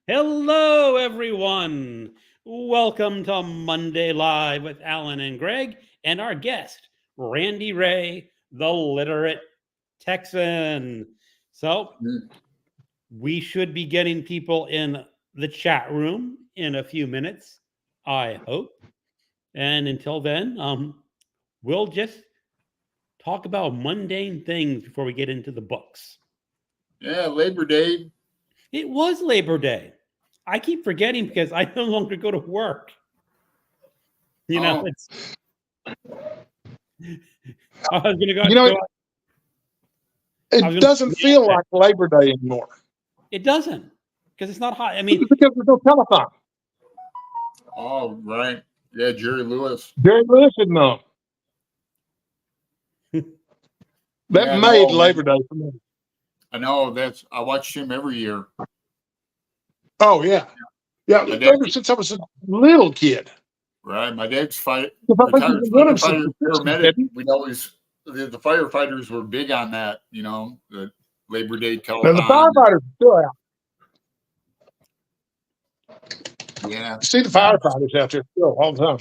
Hello, everyone. Welcome to Monday Live with Alan and Greg and our guest, Randy Ray, the literate Texan. So, we should be getting people in the chat room in a few minutes, I hope. And until then, we'll just talk about mundane things before we get into the books. Yeah, Labor Day. It was Labor Day. I keep forgetting because I no longer go to work. It's. I was going to go. It doesn't feel like Labor Day anymore. It doesn't because it's not hot. I mean, it's because there's no telethon. Oh, right. Yeah, Jerry Lewis. Jerry Lewis didn't know. That made Labor Day for me. I know. I watched him every year. Oh, yeah. Yeah, ever since I was a little kid. Right. My dad's paramedic. We'd always, the firefighters were big on that, the Labor Day telethon. Now, the firefighters are still out. Yeah. You see the firefighters out there still all the time.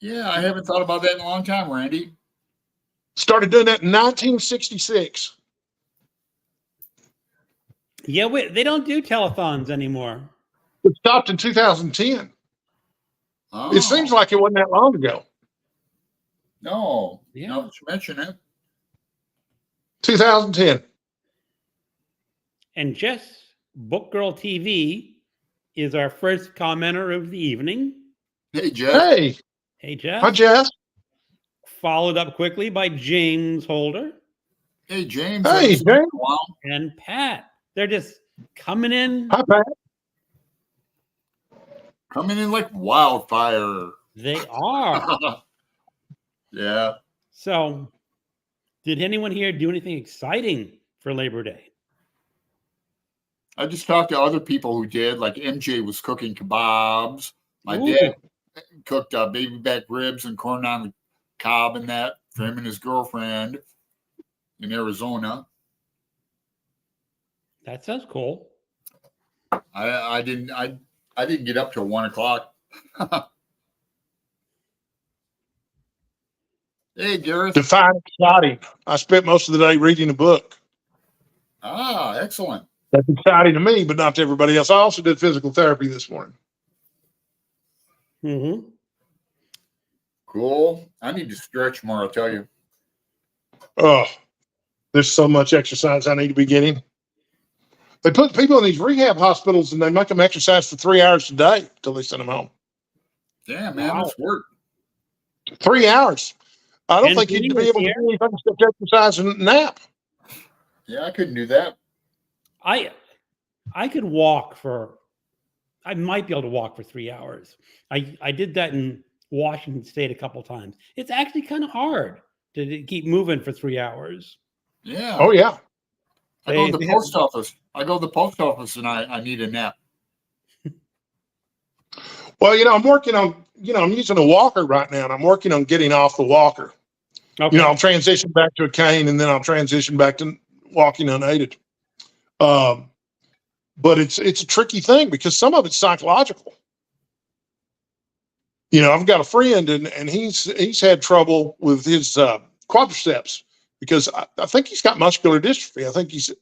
Yeah, I haven't thought about that in a long time, Randy. Started doing that in 1966. Yeah, they don't do telethons anymore. It stopped in 2010. Oh. It seems like it wasn't that long ago. No. Yeah. No, you mention it. 2010. And Jess, Book Girl TV, is our first commenter of the evening. Hey, Jess. Hey, Jess. Hi, Jess. Followed up quickly by James Holder. Hey, James. Hey, James. And Pat. They're just coming in. Hi, Pat. Coming in like wildfire. They are. Yeah. So, did anyone here do anything exciting for Labor Day? I just talked to other people who did. Like MJ was cooking kebabs. My dad cooked baby back ribs and corn on the cob and that for him and his girlfriend in Arizona. That sounds cool. I didn't get up till 1:00. Hey, Gareth. Define exciting. I spent most of the day reading a book. Ah, excellent. That's exciting to me, but not to everybody else. I also did physical therapy this morning. Mm-hmm. Cool. I need to stretch more, I'll tell you. Oh, there's so much exercise I need to be getting. They put people in these rehab hospitals and they make them exercise for 3 hours a day until they send them home. Yeah, man, that's work. 3 hours. I don't think you'd be able to do anything except exercise and nap. Yeah, I couldn't do that. I could walk I might be able to walk for 3 hours. I did that in Washington State a couple of times. It's actually kind of hard to keep moving for 3 hours. Yeah. Oh, yeah. I go to the post office. And I need a nap. Well, I'm working on, I'm using a walker right now, and I'm working on getting off the walker. Okay. I'll transition back to a cane, and then I'll transition back to walking unaided. But it's a tricky thing because some of it's psychological. I've got a friend, and he's had trouble with his quadriceps because I think he's got muscular dystrophy. I think he's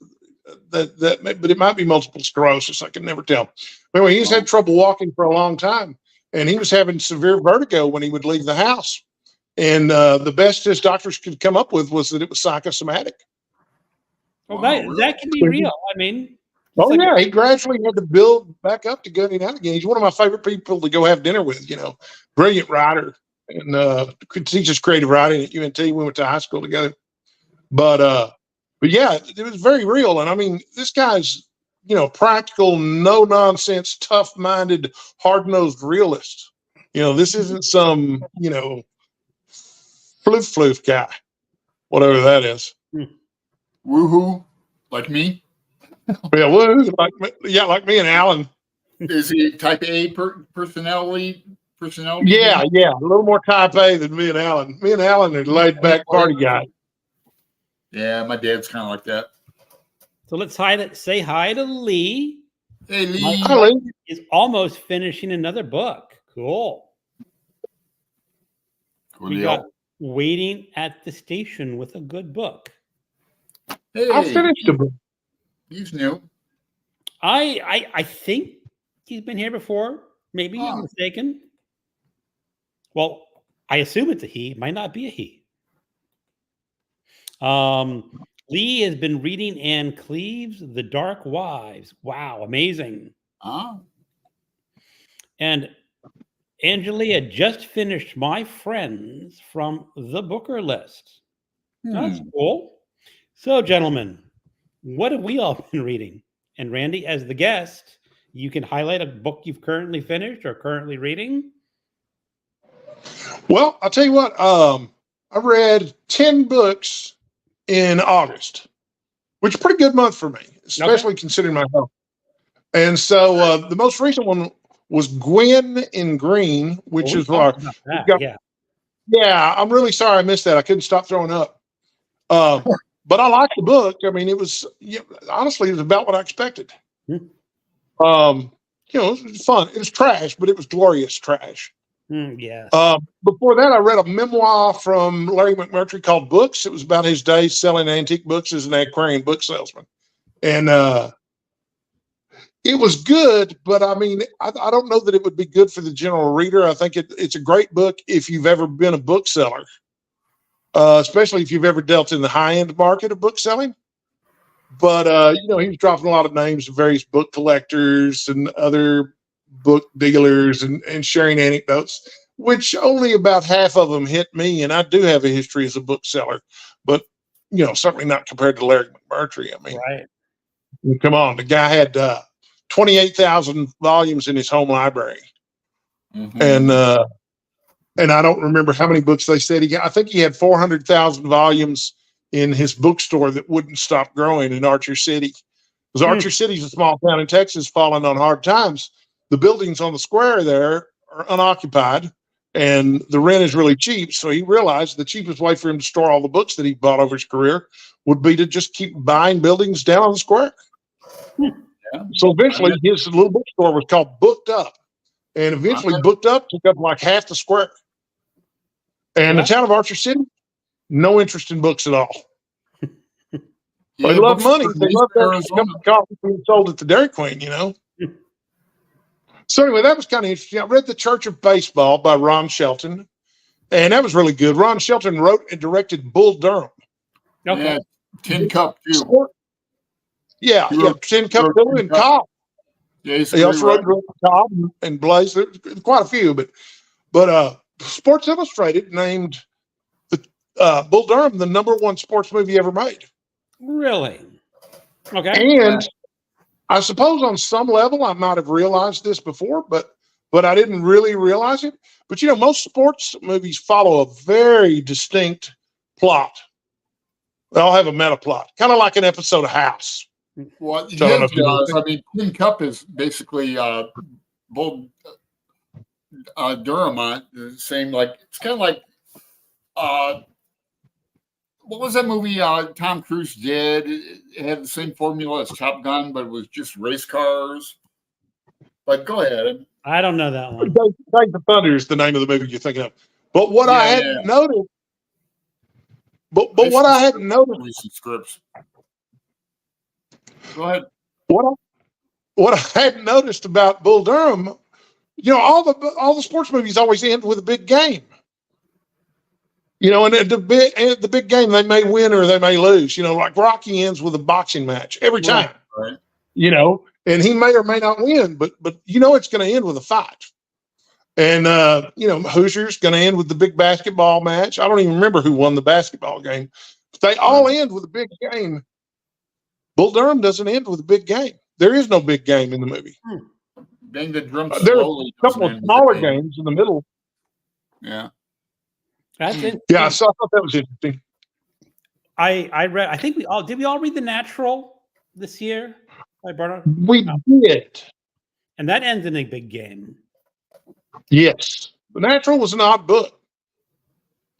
but it might be multiple sclerosis. I can never tell. Anyway, he's had trouble walking for a long time, and he was having severe vertigo when he would leave the house. And the best his doctors could come up with was that it was psychosomatic. Well, that can be real. I mean, he gradually had to build back up to getting out again. He's one of my favorite people to go have dinner with. Brilliant writer, and teaches creative writing at UNT. We went to high school together. But yeah, it was very real. And I mean, this guy's, practical, no nonsense, tough minded, hard nosed realist. This isn't some, floof guy, whatever that is. Woohoo, like me. Yeah, woohoo, like me and Alan. Is he type A personality? Yeah, a little more type A than me and Alan. Me and Alan are laid back party guys. Yeah, my dad's kind of like that. So let's say hi to Lee. Hey, Lee. Hi, Lee. Is almost finishing another book. Cool. We got Waiting at the Station with a Good Book. Hey, I finished the book. he's new. I think he's been here before. Maybe I'm mistaken. Well, I assume it's a he. It might not be a he. Lee has been reading Anne Cleeve's The Dark Wives. Wow, amazing. And Angelia just finished My Friends from the Booker List. That's cool. So, gentlemen, what have we all been reading? And Randy, as the guest, you can highlight a book you've currently finished or currently reading. Well, I'll tell you what. I read 10 books in August, which is a pretty good month for me, especially considering my health. And so the most recent one was Gwen in Green, which is our. Yeah, I'm really sorry I missed that. I couldn't stop throwing up. But I liked the book. I mean, it was honestly, it was about what I expected. It was fun. It was trash, but it was glorious trash. Yes. Before that, I read a memoir from Larry McMurtry called Books. It was about his days selling antique books as an antiquarian book salesman. And it was good, but I mean, I don't know that it would be good for the general reader. I think it's a great book if you've ever been a bookseller, especially if you've ever dealt in the high-end market of book selling. But, he was dropping a lot of names of various book collectors and other book dealers and sharing anecdotes, which only about half of them hit me. And I do have a history as a bookseller, but, certainly not compared to Larry McMurtry. I mean, right. Come on. The guy had 28,000 volumes in his home library. And I don't remember how many books they said he got. I think he had 400,000 volumes in his bookstore that wouldn't stop growing in Archer City. Because Archer City is a small town in Texas falling on hard times. The buildings on the square there are unoccupied and the rent is really cheap. So he realized the cheapest way for him to store all the books that he bought over his career would be to just keep buying buildings down on the square. So eventually his little bookstore was called Booked Up. And eventually Booked Up took up like half the square. And the town of Archer City, no interest in books at all. They love money. They love that cup of coffee being sold at the Dairy Queen, So anyway, that was kind of interesting. I read The Church of Baseball by Ron Shelton, and that was really good. Ron Shelton wrote and directed Bull Durham. Yeah, Tin Cup too. Yeah, Tin Cup too, and Cobb. Yeah, he also wrote Cobb and Blaze. There's quite a few, but Sports Illustrated named the Bull Durham the #1 sports movie ever made. Really? Okay. And I suppose on some level I might have realized this before, but I didn't really realize it. But most sports movies follow a very distinct plot. They all have a meta plot, kind of like an episode of House. Well, his does. I mean, Tin Cup is basically Bull Durham. The same, like it's kind of like what was that movie Tom Cruise did? It had the same formula as Top Gun, but it was just race cars. But go ahead. I don't know that one. Days of Thunder is the name of the movie you're thinking of. But what I hadn't noticed, but what I hadn't noticed, recent scripts. Go ahead. What I hadn't noticed about Bull Durham, all the sports movies always end with a big game. And at the big game, they may win or they may lose. Like Rocky ends with a boxing match every time. Right. And he may or may not win, but it's going to end with a fight. And Hoosier's going to end with the big basketball match. I don't even remember who won the basketball game. But they all end with a big game. Bull Durham doesn't end with a big game. There is no big game in the movie. Bang the drum There's a couple of smaller games in the middle. Yeah. That's it. Yeah, so I thought that was interesting. I read. I think we all read The Natural this year by Bernard. We did, and that ends in a big game. Yes, The Natural was an odd book.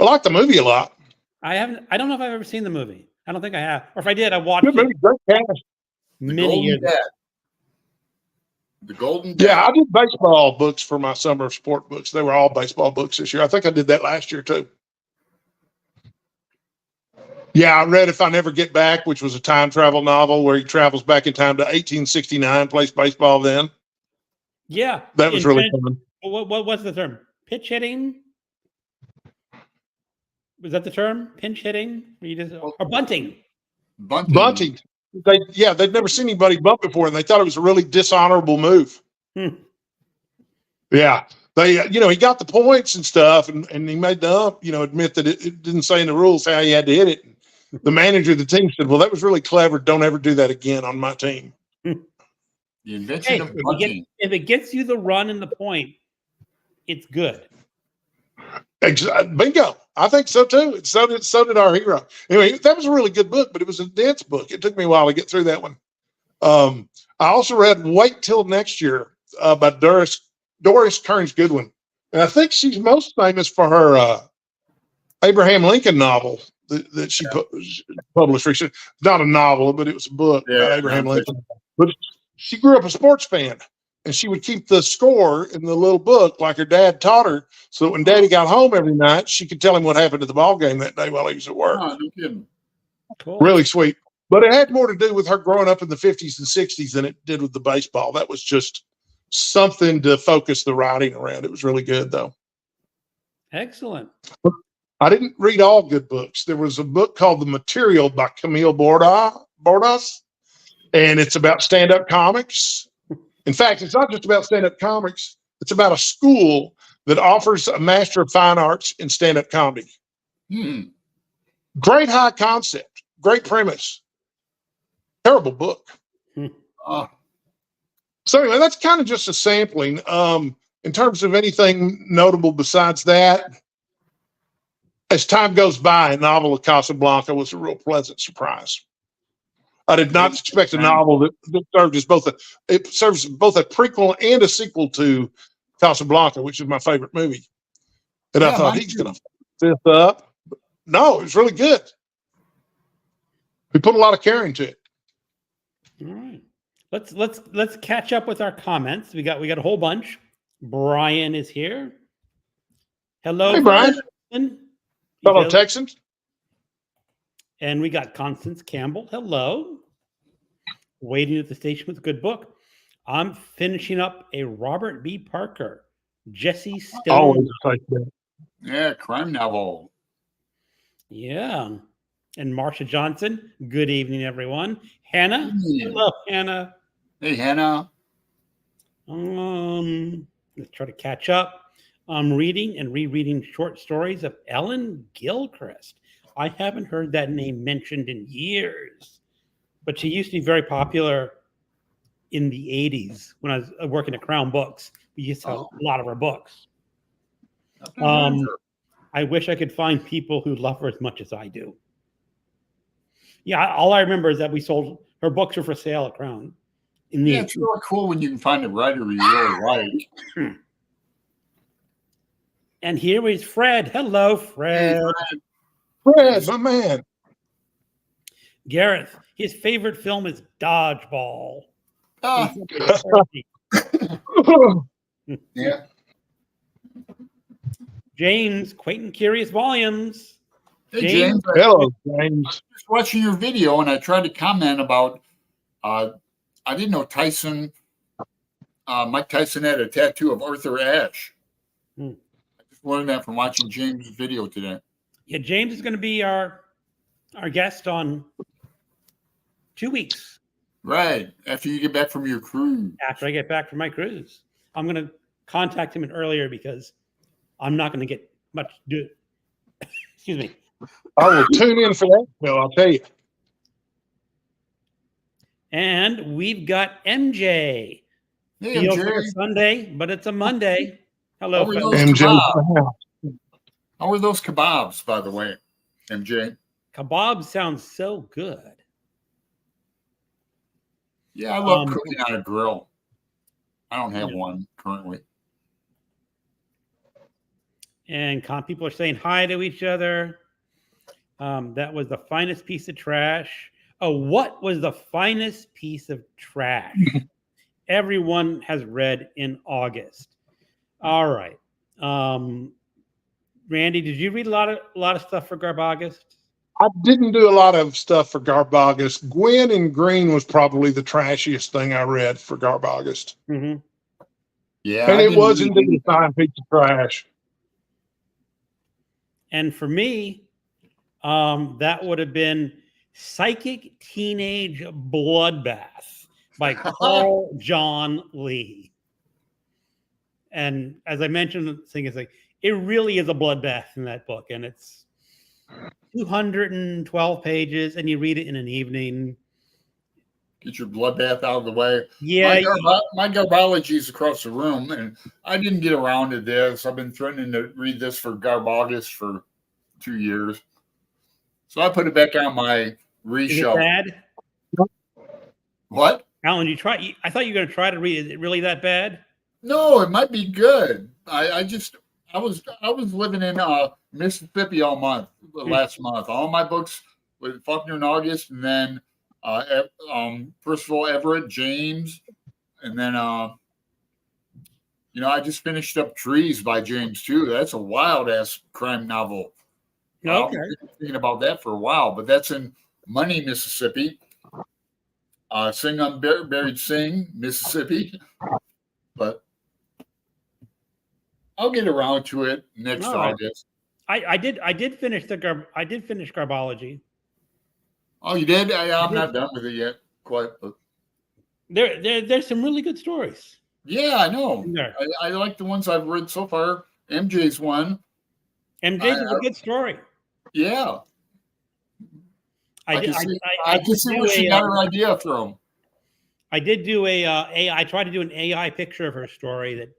I like the movie a lot. I don't know if I've ever seen the movie. I don't think I have. Or if I did, I watched Good movie, it. great cast. many years ago. The Golden Yeah, Debt. I did baseball books for my summer sport books. They were all baseball books this year. I think I did that last year too. Yeah, I read If I Never Get Back, which was a time travel novel where he travels back in time to 1869, plays baseball then. Yeah. That was really fun. What's the term? Pitch hitting? Was that the term? Pinch hitting? Or bunting? Bunting. They'd never seen anybody bunt before, and they thought it was a really dishonorable move. Yeah. He got the points and stuff, and he made the admit that it didn't say in the rules how he had to hit it. The manager of the team said, "Well, that was really clever. Don't ever do that again on my team." The invention of bunting. If it gets you the run and the point, it's good. Bingo. I think so too. So did our hero. Anyway, that was a really good book, but it was a dense book. It took me a while to get through that one. I also read Wait Till Next Year by Doris Kearns Goodwin. And I think she's most famous for her Abraham Lincoln novel that she published recently. Not a novel, but it was a book about Abraham Lincoln. But she grew up a sports fan, and she would keep the score in the little book like her dad taught her, so that when Daddy got home every night, she could tell him what happened at the ball game that day while he was at work. Oh, no kidding. Cool. Really sweet. But it had more to do with her growing up in the 50s and 60s than it did with the baseball. That was just something to focus the writing around. It was really good, though. Excellent. I didn't read all good books. There was a book called The Material by Camille Bordas, and it's about stand-up comics. In fact, it's not just about stand-up comics. It's about a school that offers a Master of Fine Arts in stand-up comedy. Great high concept. Great premise. Terrible book. So anyway, that's kind of just a sampling. In terms of anything notable besides that, as time goes by, a novel of Casablanca was a real pleasant surprise. I did not expect a novel that served as it serves both a prequel and a sequel to Casablanca, which is my favorite movie. And I thought he's going to this up. No, it was really good. We put a lot of care into it. All right. Let's catch up with our comments. We got a whole bunch. Brian is here. Hello, hey, Brian. Fellow Texans. And we got Constance Campbell. Hello. Waiting at the station with a good book. I'm finishing up a Robert B. Parker, Jesse Stone. Always like that. Yeah, crime novel. Yeah. And Marsha Johnson. Good evening, everyone. Hannah. Hello, Hannah. Hey, Hannah. Let's try to catch up. I'm reading and rereading short stories of Ellen Gilchrist. I haven't heard that name mentioned in years, but she used to be very popular in the 80s when I was working at Crown Books. We used to have a lot of her books. I wish I could find people who love her as much as I do. Yeah, all I remember is that we sold her books are for sale at Crown. It's really cool when you can find a writer you really like. And here is Fred. Hello, Fred. Hey, Fred, my man. Gareth, his favorite film is Dodgeball. Yeah. James, Quentin Curious Volumes. Hey, James. Hello, James. I was just watching your video, and I tried to comment about, I didn't know Mike Tyson had a tattoo of Arthur Ashe. I just learned that from watching James' video today. Yeah, James is going to be our guest on 2 weeks. Right. After you get back from your cruise. After I get back from my cruise. I'm going to contact him earlier because I'm not going to get much to do. Excuse me. I will tune in for that. Well, I'll tell you. And we've got MJ. Hey, Feels MJ. like a Sunday, but it's a Monday. Hello, How are fellas. those MJ. kebabs? How are those kebabs, by the way, MJ? Kebab sounds so good. Yeah, I love cooking on a grill. I don't have one currently. And people are saying hi to each other. That was the finest piece of trash. What was the finest piece of trash everyone has read in August? All right. Randy, did you read a lot of stuff for Garbogust? I didn't do a lot of stuff for Garbogust. Gwen and Green was probably the trashiest thing I read for Garbogust. Mm-hmm. Yeah. And I it didn't was read indeed any- a fine piece of trash. And for me, that would have been Psychic Teenage Bloodbath by Carl John Lee. And as I mentioned, the thing is, like, it really is a bloodbath in that book, and it's 212 pages, and you read it in an evening. Get your bloodbath out of the way. Yeah, My Garbology is across the room, and I didn't get around to this. I've been threatening to read this for Garbogust for 2 years. So I put it back on my is it reshelf. bad? What? Alan, you try? I thought you were going to try to read it. Is it really that bad? No, it might be good. I was living in Mississippi all month last month. All my books with Faulkner in August, and then Percival Everett, James, and then I just finished up Trees by James too. That's a wild ass crime novel. Okay. I've been thinking about that for a while, but that's in Money, Mississippi. Sing Unburied Sing, Mississippi. But I'll get around to it next All right. August. I did finish Garbology. Oh, you did? I'm not done with it yet, quite. But There's some really good stories yeah, I know. in there. I like the ones I've read so far. MJ's one. MJ's is a good story. Yeah. I can see do where she a, got her idea from. I did do I tried to do an AI picture of her story that,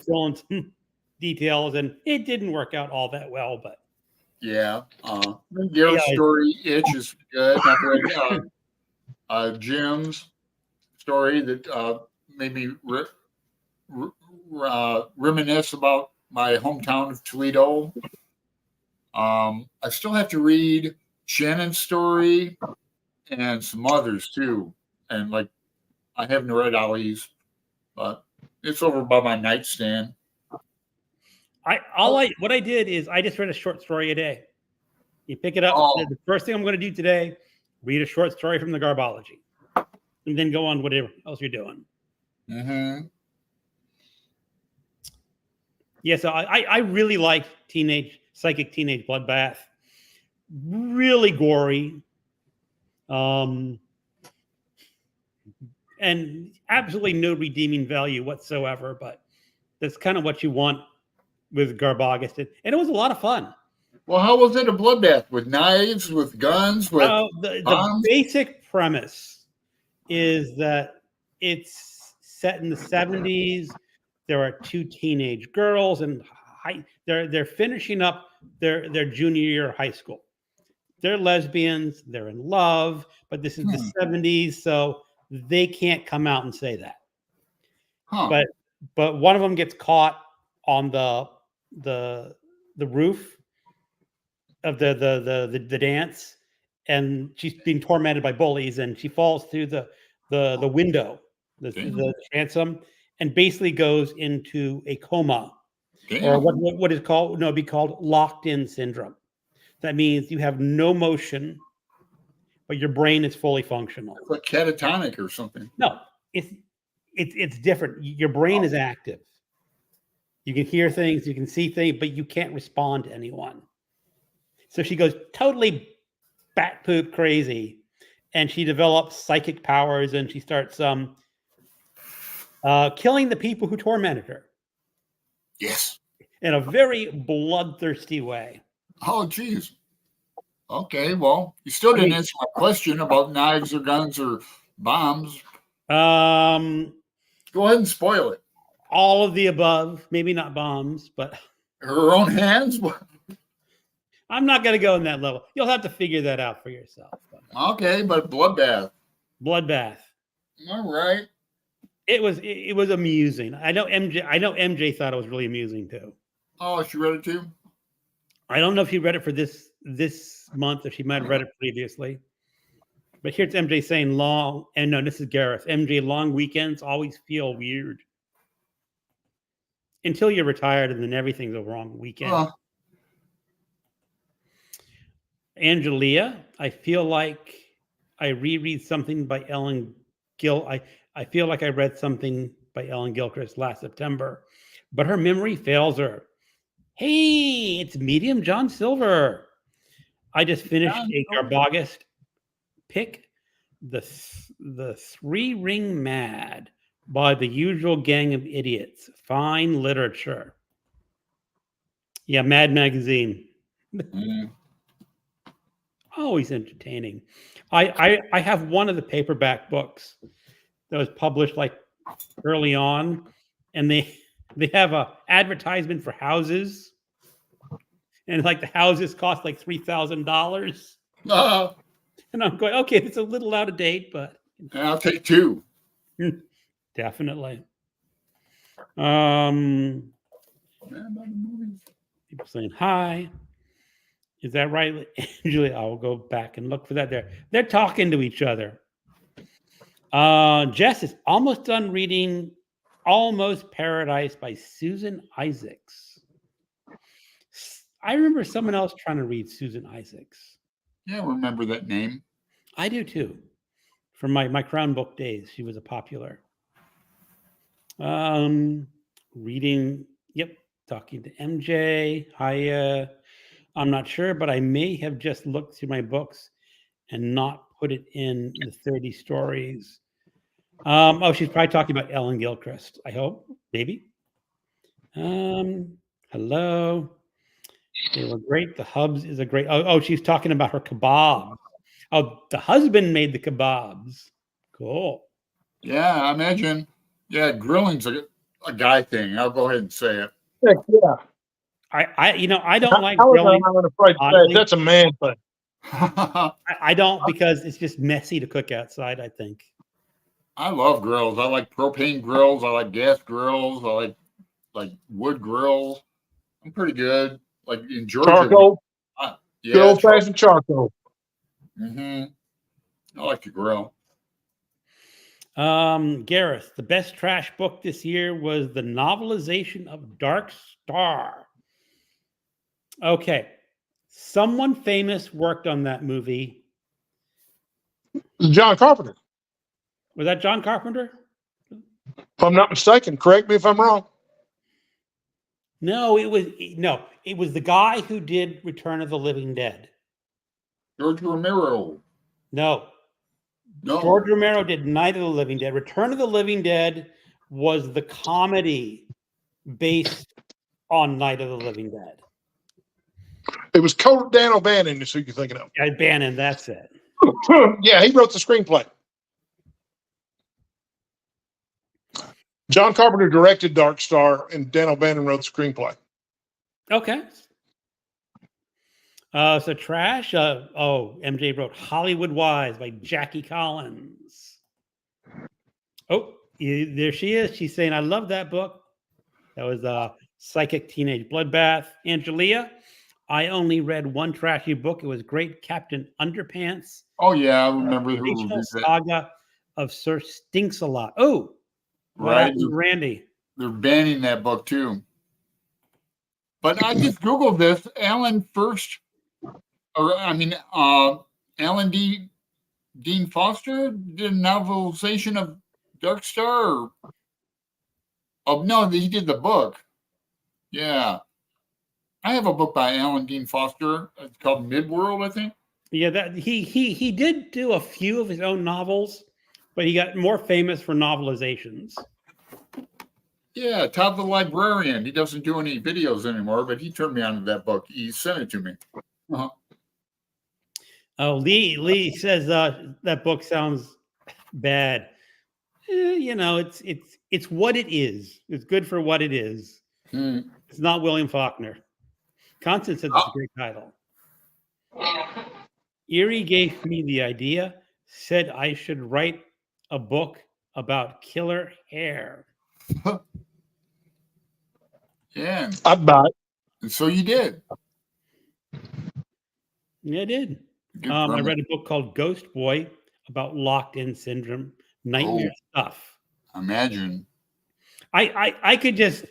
fill in some details, and it didn't work out all that well, but Yeah. Gary's story, Itch, is good. I've read Jim's story that made me reminisce about my hometown of Toledo. I still have to read Shannon's story and some others too. And I haven't read Ali's, but it's over by my nightstand. What I did is I just read a short story a day. You pick it up. The first thing I'm going to do today, read a short story from the Garbology, and then go on to whatever else you're doing. Mm-hmm. Yeah, so I really like Psychic Teenage Bloodbath. Really gory. And absolutely no redeeming value whatsoever, but that's kind of what you want with Garbogust. And it was a lot of fun. Well, how was it a bloodbath? With knives, with guns, with the basic premise is that it's set in the 70s. There are two teenage girls, and they're finishing up their junior year of high school. They're lesbians. They're in love, but this is the 70s, so they can't come out and say that. Huh. But one of them gets caught on the roof of the dance, and she's being tormented by bullies, and she falls through the window, the transom, and basically goes into a coma. Damn. Or what is called it'd be called locked-in syndrome. That means you have no motion, but your brain is fully functional. It's like catatonic or something. No, it's different. Your brain is active. You can hear things, you can see things, but you can't respond to anyone. So she goes totally bat poop crazy, and she develops psychic powers, and she starts killing the people who tormented her. Yes. In a very bloodthirsty way. Oh, geez. Okay, well, you still didn't answer my question about knives or guns or bombs. Go ahead and spoil it. All of the above, maybe not bombs, but her own hands. I'm not going to go in that level. You'll have to figure that out for yourself. Okay, but bloodbath. All right. It was amusing. I know MJ thought it was really amusing too. Oh, she read it too? I don't know if she read it for this month, or she might have read it previously. But here's MJ saying long, and no, this is Gareth. MJ, long weekends always feel weird until you're retired, and then everything's a wrong weekend. Angelia, I feel like I reread something by Ellen Gil. I feel like I read something by Ellen Gilchrist last September, but her memory fails her. Hey, it's Medium John Silver. I just finished a Garbogist pick, the Three Ring Mad by the Usual Gang of Idiots. Fine literature. Yeah, Mad Magazine. Always entertaining. I have one of the paperback books that was published like early on, and they have a advertisement for houses, and like the houses cost like $3,000. And I'm going, okay, it's a little out of date, but I'll take two. Definitely. People saying hi. Is that right? Usually I'll go back and look for that there. They're talking to each other. Jess is almost done reading Almost Paradise by Susan Isaacs. I remember someone else trying to read Susan Isaacs. Yeah, I remember that name. I do too. From my Crown Book days, she was a popular. Reading, yep, talking to MJ. Hi, I'm not sure, but I may have just looked through my books and not put it in the 30 stories. Oh, she's probably talking about Ellen Gilchrist, I hope, maybe. Hello. They were great. The Hubs is a great. Oh, she's talking about her kebab. Oh, the husband made the kebabs. Cool. Yeah, I imagine. Yeah, grilling's a guy thing. I'll go ahead and say it. Yeah. I don't like I'm grilling. not afraid to say it. That's a man thing. I don't, because it's just messy to cook outside, I think. I love grills. I like propane grills. I like gas grills. I like wood grills. I'm pretty good. Like in Georgia. Charcoal. Yeah, Good old fashioned charcoal. I like to grill. Gareth, the best trash book this year was the novelization of Dark Star. Okay. Someone famous worked on that movie. John Carpenter. Was that John Carpenter? If I'm not mistaken, correct me if I'm wrong. No, it was the guy who did Return of the Living Dead. George Romero. No. No. George Romero did Night of the Living Dead. Return of the Living Dead was the comedy based on Night of the Living Dead. It was Dan O'Bannon, is who you're thinking of. Yeah, Bannon, that's it. Yeah, he wrote the screenplay. John Carpenter directed Dark Star, and Dan O'Bannon wrote the screenplay. Okay. So trash. MJ wrote Hollywood Wise by Jackie Collins. Oh, there she is. She's saying, I love that book. That was Psychic Teenage Bloodbath. Angelia, I only read one trashy book. It was great. Captain Underpants. Oh, yeah. I remember the Fictional Saga of Sir Stinks-a-Lot. Oh, right. Randy. They're banning that book, too. But I just Googled this. Alan Dean Foster did a novelization of Dark Star. No, he did the book. Yeah. I have a book by Alan Dean Foster. It's called Midworld, I think. Yeah, that he did do a few of his own novels, but he got more famous for novelizations. Yeah, Todd the Librarian. He doesn't do any videos anymore, but he turned me on to that book. He sent it to me. Oh, Lee says that book sounds bad. It's what it is. It's good for what it is. It's not William Faulkner. Constance said it's a great title. Erie gave me the idea, said I should write a book about killer hair. Yeah. I'd buy it. And so you did. Yeah, I did. I read a book called Ghost Boy. about locked-in syndrome, nightmare stuff. Imagine. I could just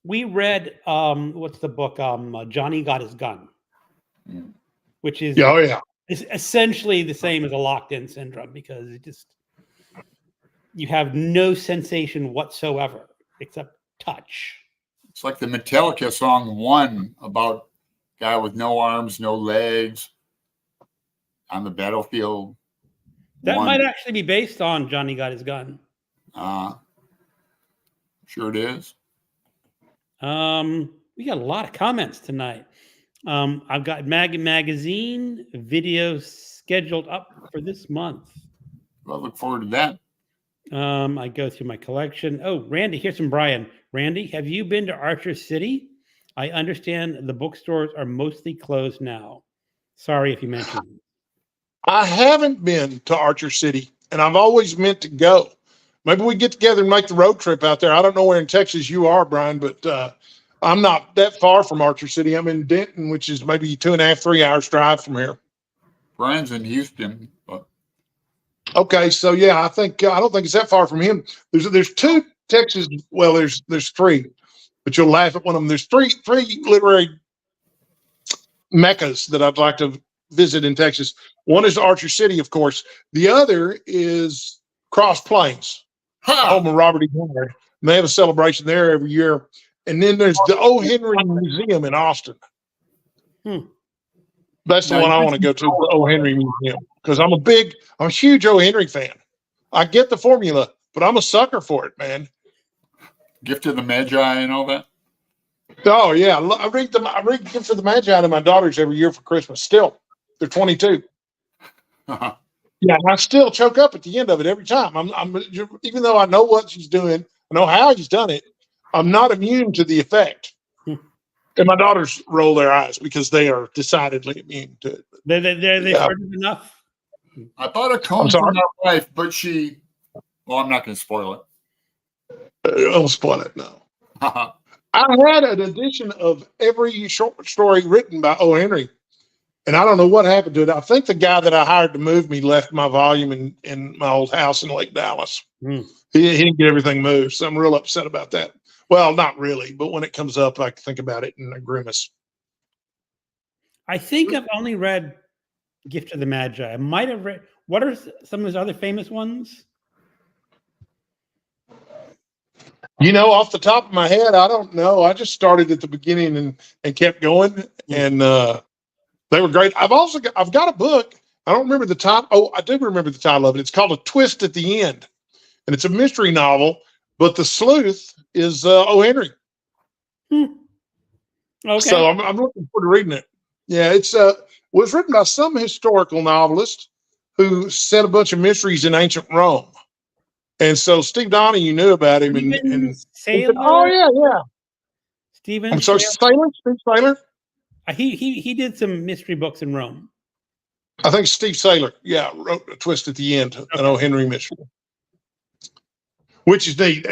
we read what's the book Johnny Got His Gun, Mm. which is Yeah, oh yeah. is essentially the same as a locked-in syndrome because it just you have no sensation whatsoever except touch. It's like the Metallica song One about guy with no arms, no legs on the battlefield. That One. might actually be based on Johnny Got His Gun. Sure it is. We got a lot of comments tonight. I've got magazine videos scheduled up for this month. Well, look forward to that. I go through my collection. Oh, Randy, here's from Brian. Randy, have you been to Archer City? I understand the bookstores are mostly closed now. Sorry if you mentioned it. I haven't been to Archer City, and I've always meant to go. Maybe we get together and make the road trip out there. I don't know where in Texas you are, Brian, but I'm not that far from Archer City. I'm in Denton, which is maybe 2.5, 3 hours drive from here. Brian's in Houston, but Okay, so yeah, I don't think it's that far from him. There's two Texas. Well, there's three, but you'll laugh at one of them. There's three literary meccas that I'd like to visit in Texas. One is Archer City, of course. The other is Cross Plains, home of Robert E. Howard. And they have a celebration there every year. And then there's the O. Henry Museum in Austin. That's the one I want to go to, the O. Henry Museum, because I'm a huge O. Henry fan. I get the formula, but I'm a sucker for it, man. Gift of the Magi and all that. Oh yeah, I read Gift of the Magi to my daughters every year for Christmas. Still, they're 22. Yeah, I still choke up at the end of it every time. I'm even though I know what she's doing, I know how he's done it. I'm not immune to the effect. And my daughters roll their eyes because they are decidedly immune to it. They've heard it enough. I bought a comb for my wife, but I'm not going to spoil it. Don't spoil it, no. I had an edition of every short story written by O. Henry, and I don't know what happened to it. I think the guy that I hired to move me left my volume in my old house in Lake Dallas. He didn't get everything moved, so I'm real upset about that. Well, not really, but when it comes up, I think about it and I grimace. I think I've only read Gift of the Magi. I might have read. What are some of his other famous ones? Off the top of my head, I don't know. I just started at the beginning and kept going, and they were great. I've got a book. I don't remember the title. Oh, I do remember the title of it. It's called A Twist at the End, and it's a mystery novel. But the sleuth is O. Henry. Okay. So I'm looking forward to reading it. Yeah, it was written by some historical novelist who set a bunch of mysteries in ancient Rome. And so Steve Donahue knew about him. And Sailor. Oh yeah. Stephen. I'm sorry, Steve Saylor. He did some mystery books in Rome. I think Steve Saylor, wrote A Twist at the End, an O. Henry mystery, which is neat.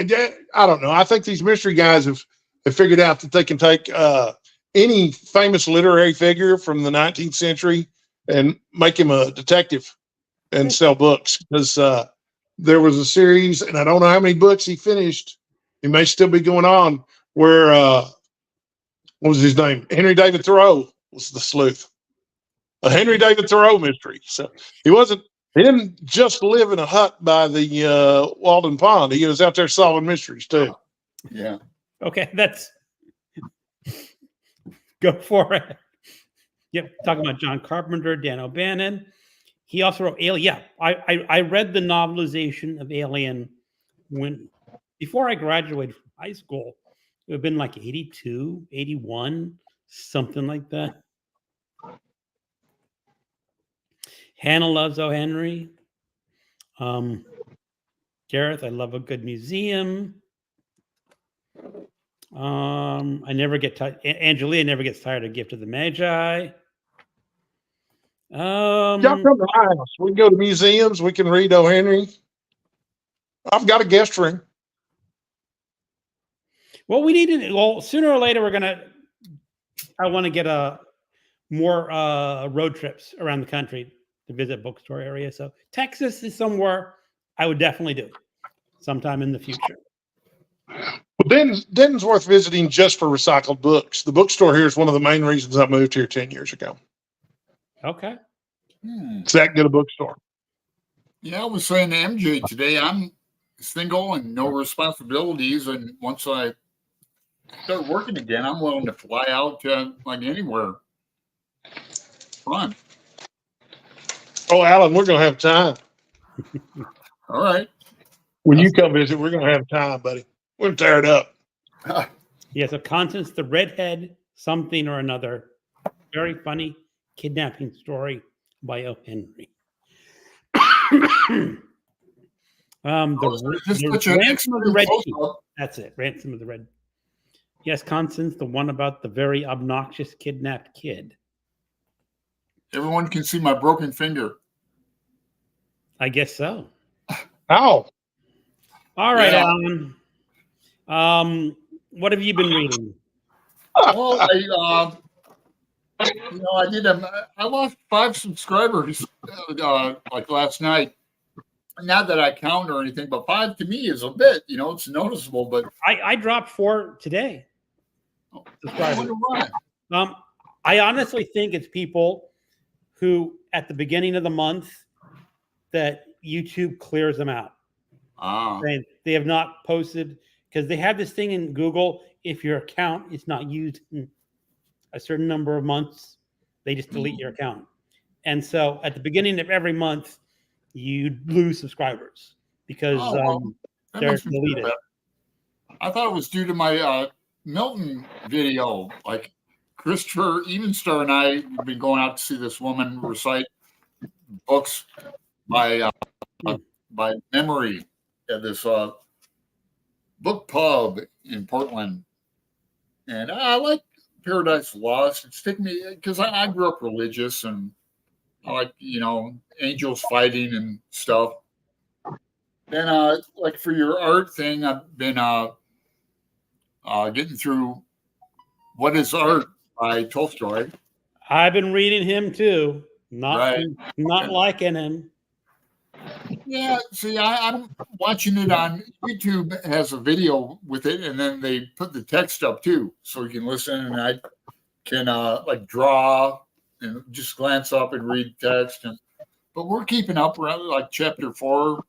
I don't know. I think these mystery guys have figured out that they can take any famous literary figure from the 19th century and make him a detective and sell books. Because there was a series, and I don't know how many books he finished. He may still be going on, where, what was his name? Henry David Thoreau was the sleuth. A Henry David Thoreau mystery. So he didn't just live in a hut by the Walden Pond. He was out there solving mysteries too. Yeah. Okay, go for it. Yep, talking about John Carpenter, Dan O'Bannon. He also wrote Alien. Yeah, I read the novelization of Alien before I graduated from high school. It would have been like 82, 81, something like that. Hannah loves O. Henry. Gareth, I love a good museum. I never get tired. Angelia never gets tired of Gift of the Magi. Y'all come to my house. We can go to museums. We can read O. Henry. I've got a guest ring. Well, sooner or later I want to get more road trips around the country. to visit bookstore area. So Texas is somewhere I would definitely do sometime in the future. Well, Denton's worth visiting just for recycled books. The bookstore here is one of the main reasons I moved here 10 years ago. Okay. It's that good a bookstore. Yeah, I was saying to MJ today, I'm single and no responsibilities. And once I start working again, I'm willing to fly out to like anywhere. Fun. Oh, Alan, we're going to have time. All right. When you come visit, we're going to have time, buddy. We're going to tear it up. Yeah, so Constance the Redhead, something or another. Very funny kidnapping story by O. Henry. The Ransom of the Red Keep. That's it. Ransom of the Red. Yes, Constance, the one about the very obnoxious kidnapped kid. Everyone can see my broken finger. I guess so. How? All right, Yeah. Alan. What have you been reading? Well, I lost 5 subscribers like last night. Not that I count or anything, but 5 to me is a bit. It's noticeable. But I dropped 4 today. I wonder why. I honestly think it's people who, at the beginning of the month, that YouTube clears them out. They have not posted because they have this thing in Google. If your account is not used in a certain number of months, they just delete your account. And so at the beginning of every month, you lose subscribers because they're deleted. I thought it was due to my Milton video. Like Christopher Evenstar and I have been going out to see this woman recite books by memory at this book pub in Portland. And I like Paradise Lost. It's taken me because I grew up religious and I like, angels fighting and stuff. Then, like for your art thing, I've been getting through What is Art by Tolstoy. I've been reading him too. Not liking him. Yeah, see, I'm watching it on YouTube. Has a video with it, and then they put the text up too, so you can listen. And I can like draw and just glance up and read text. But we're keeping up. We're at like chapter 4.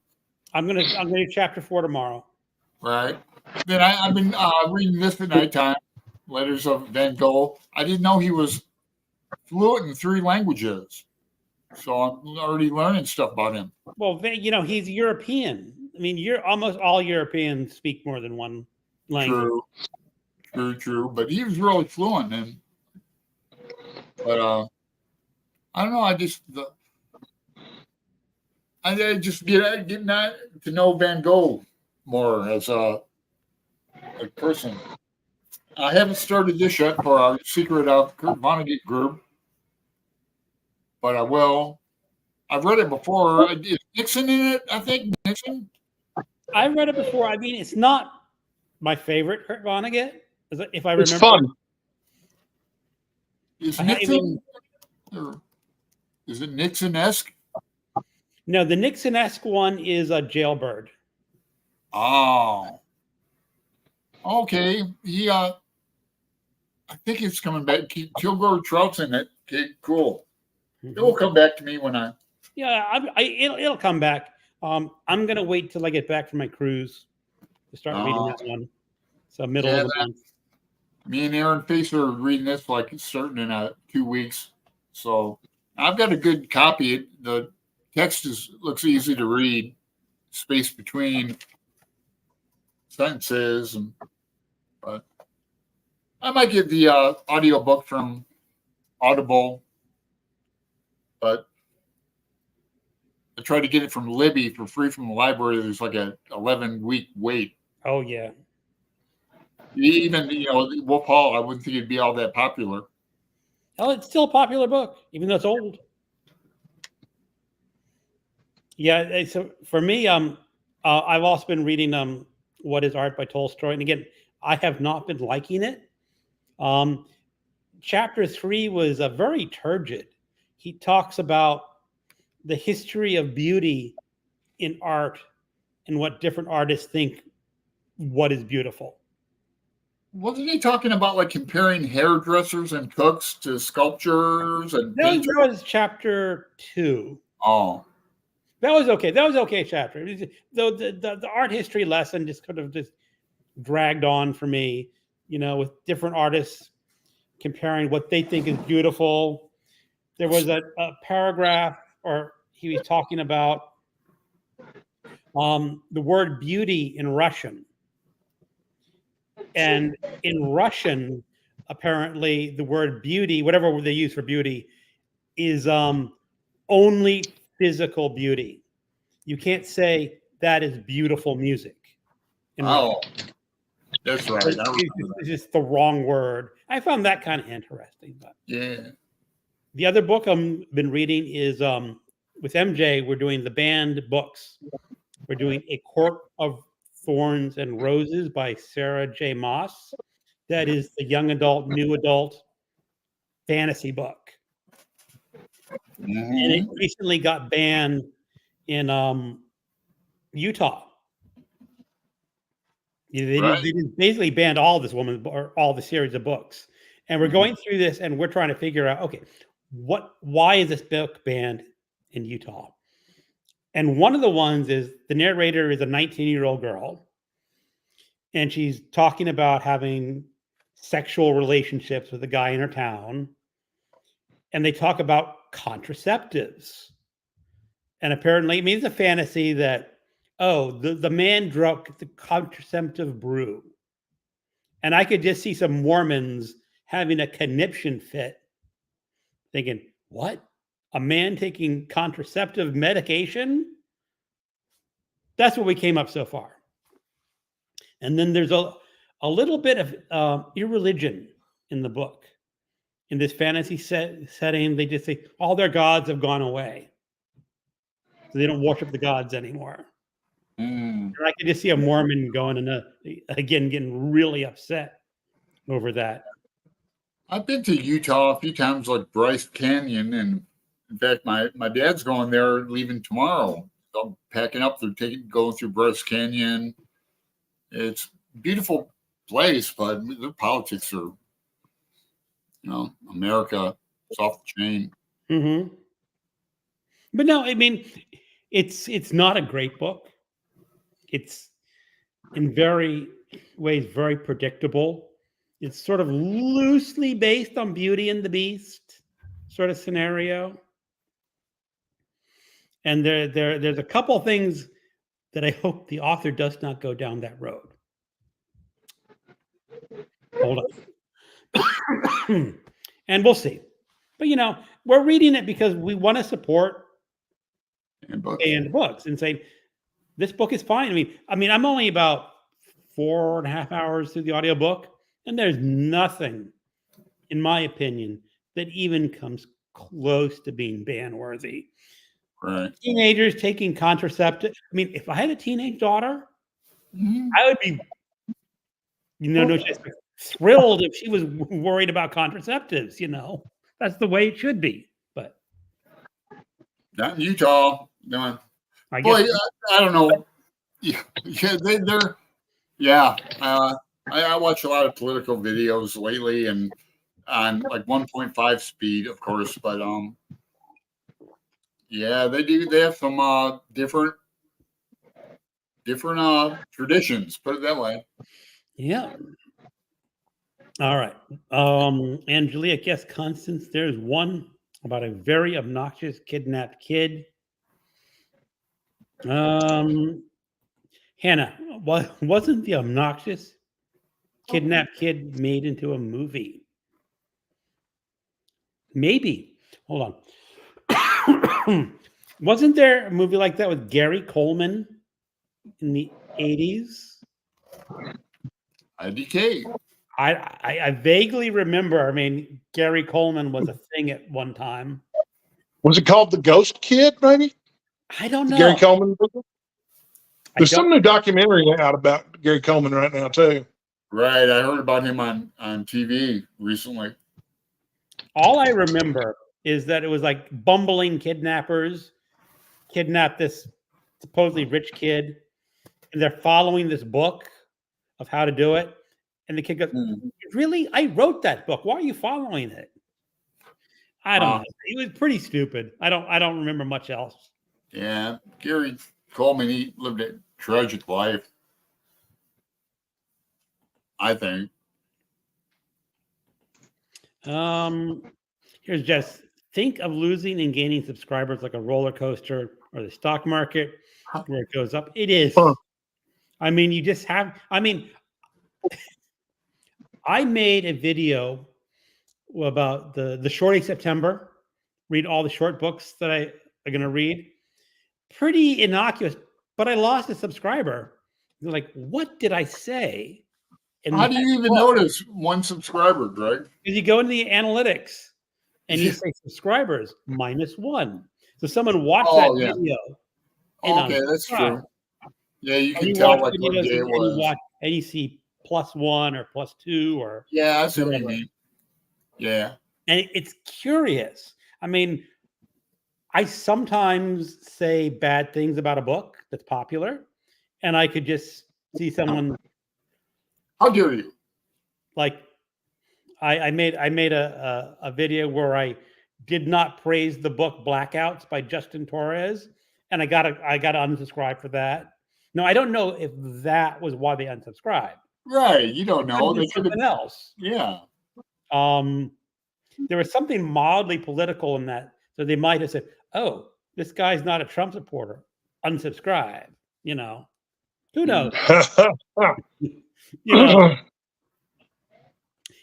I'm gonna do chapter 4 tomorrow. Right. Then I've been reading this at nighttime. Letters of Van Gogh. I didn't know he was fluent in 3 languages. So I'm already learning stuff about him. Well, he's European. I mean, almost all Europeans speak more than one language. True. But he was really fluent. But I don't know. I just get to know Van Gogh more as a person. I haven't started this yet for our secret Kurt Vonnegut group. But I will. I've read it before. Is Nixon in it? I think Nixon. I've read it before. I mean, it's not my favorite Kurt Vonnegut, if I remember. It's fun. Is Nixon? Is it Nixon-esque? No, the Nixon-esque one is a Jailbird. Oh. Okay. He. I think it's coming back. Kilgore Trout's in it. Okay. Cool. It will come back to me when I. Yeah, it'll come back. I'm gonna wait till I get back from my cruise to start reading that one. So middle of the month. Me and Aaron Facer are reading this like it's starting in 2 weeks. So I've got a good copy. The text looks easy to read. Space between sentences, but I might get the audiobook from Audible. But I tried to get it from Libby for free from the library. There's like a 11-week wait. Oh yeah. Even Wolf Hall, I wouldn't think it'd be all that popular. Oh, it's still a popular book, even though it's old. Yeah. So for me, I've also been reading What is Art by Tolstoy, and again, I have not been liking it. Chapter 3 was very turgid. He talks about the history of beauty in art and what different artists think what is beautiful. Wasn't he talking about like comparing hairdressers and cooks to sculptures and painters? That was chapter 2. Oh, That was okay. That was okay chapter. Though the art history lesson just kind of just dragged on for me, with different artists comparing what they think is beautiful. There was a paragraph, or he was talking about the word beauty in Russian. And in Russian, apparently the word beauty, whatever they use for beauty, is only physical beauty. You can't say that is beautiful music. oh, that's right. It's just the wrong word. I found that kind of interesting. But Yeah. the other book I've been reading is with MJ. We're doing the banned books. We're doing A Court of Thorns and Roses by Sarah J. Maas. That is the young adult, new adult fantasy book. Mhm. And it recently got banned in Utah. They basically banned all this woman or all the series of books. And we're going through this and we're trying to figure out, okay, why is this book banned in Utah? And one of the ones is the narrator is a 19-year-old girl. And she's talking about having sexual relationships with a guy in her town. And they talk about contraceptives. And apparently, it means a fantasy that, the man drank the contraceptive brew. And I could just see some Mormons having a conniption fit, thinking, what? A man taking contraceptive medication? That's what we came up so far. And then there's a little bit of irreligion in the book. In this fantasy setting, they just say all their gods have gone away. So they don't worship the gods anymore. Mm. I could just see a Mormon going and again getting really upset over that. I've been to Utah a few times, like Bryce Canyon, and in fact, my dad's going there, leaving tomorrow. So I'm packing up. They're going through Bryce Canyon. It's a beautiful place, but their politics are, America, it's off the chain. Mm-hmm. But no, I mean, it's not a great book. It's in very ways very predictable. It's sort of loosely based on Beauty and the Beast sort of scenario. And there's a couple things that I hope the author does not go down that road. Hold on. And we'll see. But we're reading it because we want to support and books and say this book is fine. I mean, I'm only about 4.5 hours through the audiobook, and there's nothing, in my opinion, that even comes close to being ban worthy. Right. Teenagers taking contraceptive. I mean, if I had a teenage daughter, I would be, just thrilled if she was worried about contraceptives. That's the way it should be. But not in Utah. No. I don't know. Yeah, they're. Yeah, I watch a lot of political videos lately, and on like 1.5 speed, of course. But yeah, they do. They have some different traditions. Put it that way. Yeah. All right. Angelia, guess Constance. There's one about a very obnoxious kidnapped kid. Hannah, wasn't the obnoxious kidnapped kid made into a movie? Maybe. Hold on. Wasn't there a movie like that with Gary Coleman in the 80s? IDK. I vaguely remember. I mean, Gary Coleman was a thing at one time. Was it called The Ghost Kid, maybe? I don't know. Gary Coleman. There's some new documentary out about Gary Coleman right now, too. Right. I heard about him on TV recently. All I remember is that it was like bumbling kidnappers kidnap this supposedly rich kid, and they're following this book of how to do it. And the kid goes, "Really? I wrote that book. Why are you following it?" I don't know. It was pretty stupid. I don't remember much else. Yeah, Gary Coleman, he lived a tragic life, I think. Here's just think of losing and gaining subscribers like a roller coaster or the stock market where it goes up. It is. I mean, you just have. I mean, I made a video about the Shorty September. Read all the short books that I'm going to read. Pretty innocuous, but I lost a subscriber. They're like, what did I say? And How do you even notice one subscriber, Greg? Because you go into the analytics and you say subscribers -1. So someone watched that video. Okay, that's true. Yeah, you can tell like what day it was. And you see +1 or +2 or yeah, I see what you mean. Yeah. And it's curious. I mean, I sometimes say bad things about a book that's popular, and I could just see someone. How dare you? Like, I made a video where I did not praise the book Blackouts by Justin Torres, and I got to unsubscribe for that. No, I don't know if that was why they unsubscribed. Right, you don't know. They could have something else. Yeah. There was something mildly political in that, so they might have said, "Oh, this guy's not a Trump supporter. Unsubscribe." You know, who knows? You know,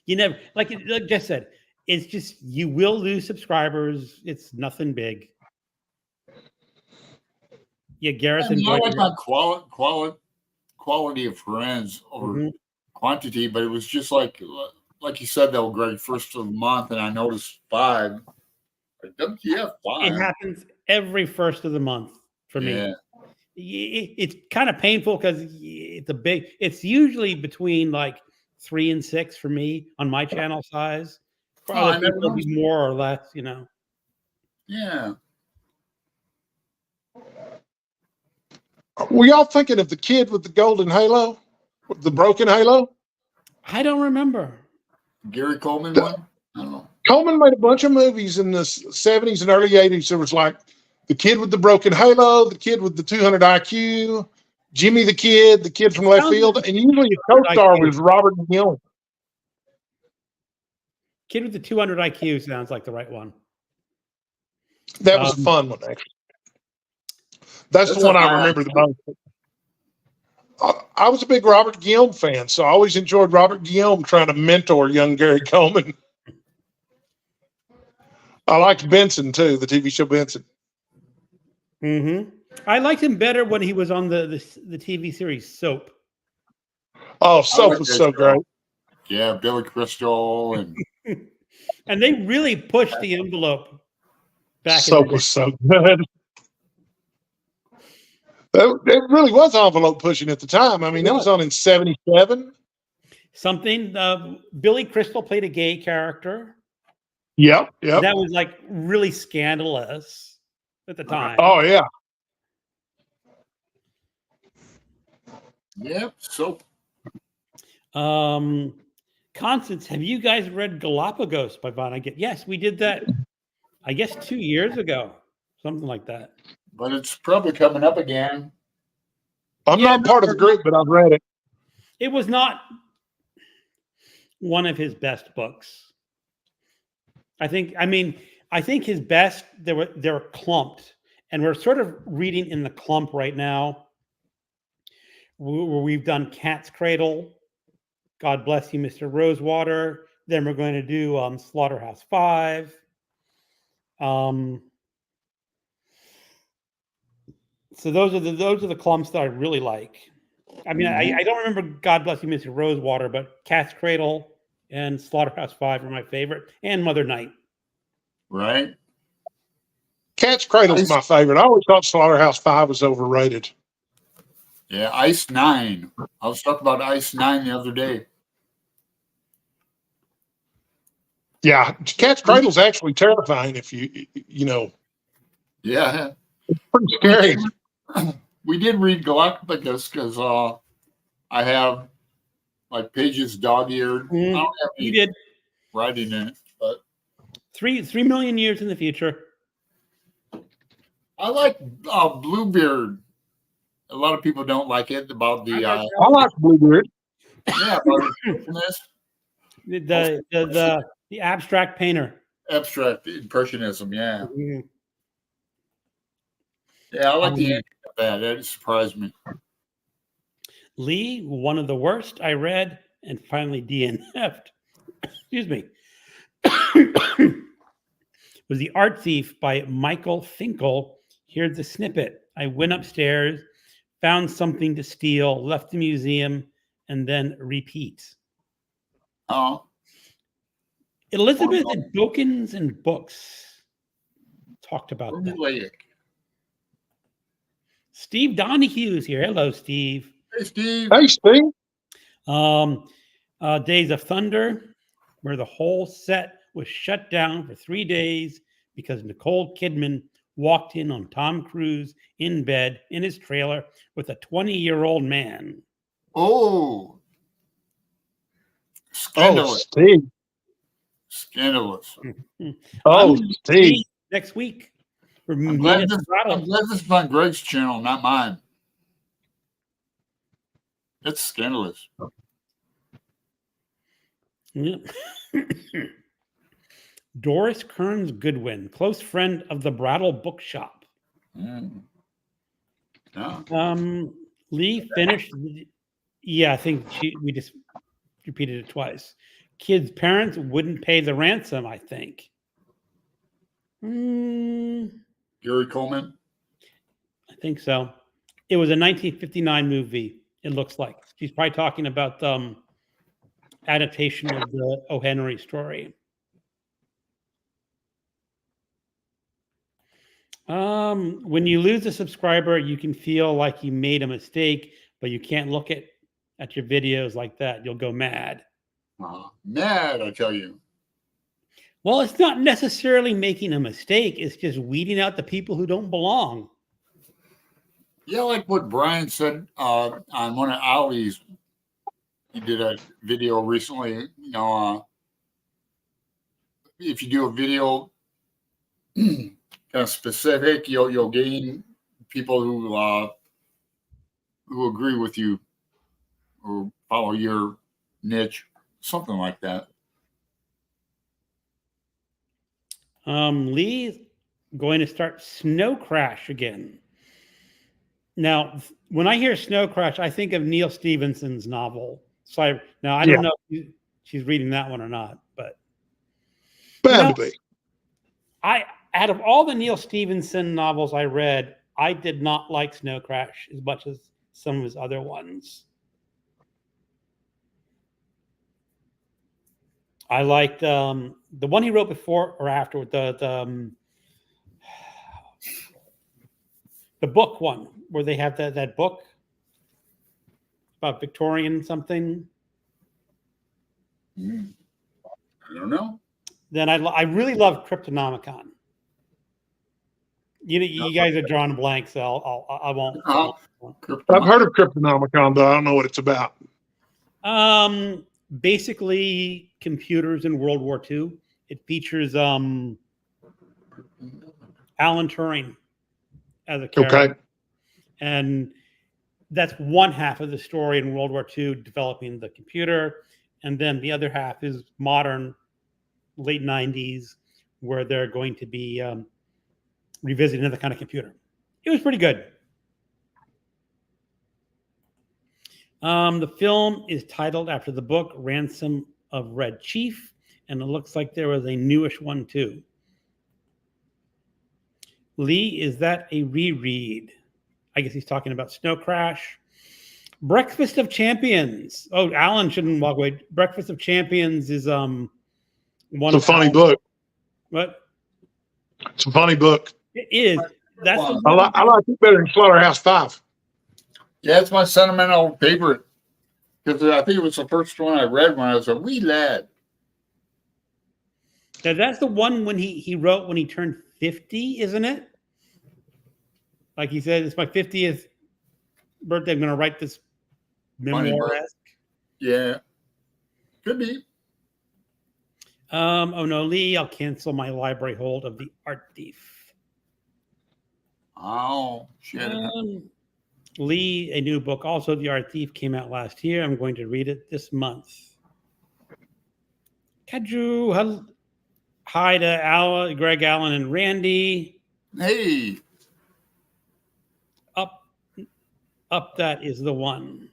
you never like Jess said. It's just you will lose subscribers. It's nothing big. Yeah, Garrison. I like my quality of friends over quantity, but it was just like you said, though, Greg, first of the month, and I noticed 5. Like, WTF, 5? It happens every first of the month for me. Yeah. It's kind of painful because it's usually between like 3 and 6 for me on my channel size. For other people, it'll be more or less, you know. Yeah. Were y'all thinking of the kid with the golden halo, the broken halo? I don't remember. Gary Coleman one? I don't know. Coleman made a bunch of movies in the 70s and early 80s. There was like the kid with the broken halo, the kid with the 200 IQ, Jimmy the kid from left field, and usually a co-star was Robert Guillaume. Kid with the 200 IQ sounds like the right one. That was a fun one, actually. That's the one I remember the most. I was a big Robert Guillaume fan, so I always enjoyed Robert Guillaume trying to mentor young Gary Coleman. I liked Benson, too, the TV show Benson. I liked him better when he was on the TV series Soap. Oh, Soap was so great. Yeah, Billy Crystal. And they really pushed the envelope back. Soap was so good. It really was envelope pushing at the time. I mean, that was on in 77. Something. Billy Crystal played a gay character. Yep. That was like really scandalous at the time. Oh, yeah. Yep. So, Constance, have you guys read Galapagos by Vonnegut? Yes, we did that, I guess, 2 years ago, something like that. But it's probably coming up again. I'm not part of the group, but I've read it. It was not one of his best books. I think his best, they're clumped. And we're sort of reading in the clump right now, where we've done Cat's Cradle, God Bless You, Mr. Rosewater. Then we're going to do Slaughterhouse-5. So those are the clumps that I really like. I mean, I don't remember God Bless You, Mr. Rosewater, but Cat's Cradle and Slaughterhouse-5 are my favorite, and Mother Night. Right. Cat's Cradle's my favorite. I always thought Slaughterhouse-5 was overrated. Yeah, Ice 9. I was talking about Ice 9 the other day. Yeah, Cat's Cradle's actually terrifying if you know. Yeah. Pretty scary. We did read Galacticus because I have like pages dog-eared. I don't have You any did writing in it, but 3 million years in the future. I like Bluebeard. A lot of people don't like it about the I like Bluebeard. yeah, about The abstract painter. abstract impressionism. Yeah, Mhm. yeah, I like the Um, ending of that. That surprised me. Lee, one of the worst I read, and finally DNF'd. Excuse me. Was The Art Thief by Michael Finkel. Here's the snippet. I went upstairs, found something to steal, left the museum, and then repeat. Oh, Elizabeth Bokens and Books talked about that. formulaic. Steve Donahue's here. Hello, Steve. Hey, Steve. Hey, Steve. Days of Thunder, where the whole set was shut down for 3 days because Nicole Kidman walked in on Tom Cruise in bed in his trailer with a 20-year-old man. Oh, Oh, scandalous. Steve. Scandalous. Oh, Steve. Next week. For I'm glad Nina this Serrato. is on Greg's channel, not mine. It's scandalous. Yeah. Doris Kearns Goodwin, close friend of the Brattle Bookshop. Mm. No. Lee finished. Yeah, I think we just repeated it twice. Kids' parents wouldn't pay the ransom, I think. Gary Coleman. I think so. It was a 1959 movie, it looks like. She's probably talking about the adaptation of the O. Henry story. When you lose a subscriber, you can feel like you made a mistake, but you can't look at your videos like that. You'll go mad. Mad, I tell you. Well, it's not necessarily making a mistake. It's just weeding out the people who don't belong. Yeah, like what Brian said on one of Ali's. He did a video recently. You know, if you do a video kind of specific, you'll gain people who agree with you or follow your niche, something like that. Lee's going to start Snow Crash again. Now, when I hear Snow Crash, I think of Neil Stephenson's novel. So I don't know if she's reading that one or not, but Bound to be. Out of all the Neil Stephenson novels I read, I did not like Snow Crash as much as some of his other ones. I liked the one he wrote before or after with the book one where they have that book about Victorian something. I don't know. Then I really love Cryptonomicon. You guys are drawing a blank, so I won't. I've heard of Cryptonomicon, though I don't know what it's about. Basically computers in World War II. It features Alan Turing as a character. Okay. And that's one half of the story in World War II, developing the computer. And then the other half is modern, late 90s, where they're going to be revisiting another kind of computer. It was pretty good. The film is titled after the book Ransom of Red Chief, and it looks like there was a newish one too. Lee, is that a reread? I guess he's talking about Snow Crash. Breakfast of Champions. Oh, Alan shouldn't walk away. Breakfast of Champions is one. It's a funny book. What? It's a funny book. It is. That's I like it better than Slaughterhouse-Five. Yeah, it's my sentimental favorite because I think it was the first one I read when I was a wee lad. Now, that's the one when he wrote when he turned 50, isn't it? Like he said, it's my 50th birthday. I'm going to write this Funny book. memoir-esque. Yeah. Could be. Oh no, Lee, I'll cancel my library hold of The Art Thief. Oh, shit. Lee, a new book, also The Art Thief, came out last year. I'm going to read it this month. Kadru, hi to Greg, Allen, and Randy. Hey. Up, that is the one.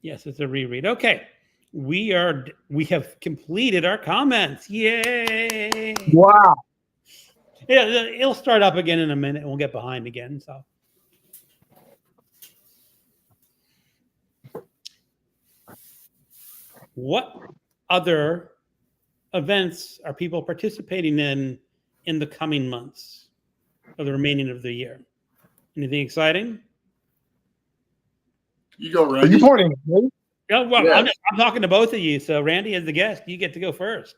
Yes, it's a reread. Okay. We have completed our comments. Yay! Wow. Yeah, it'll start up again in a minute and we'll get behind again. So what other events are people participating in the coming months of the remaining of the year? Anything exciting? You go, Are Randy. you pointing at me? Yeah, well, Yes. I'm talking to both of you. So Randy, as the guest, you get to go first.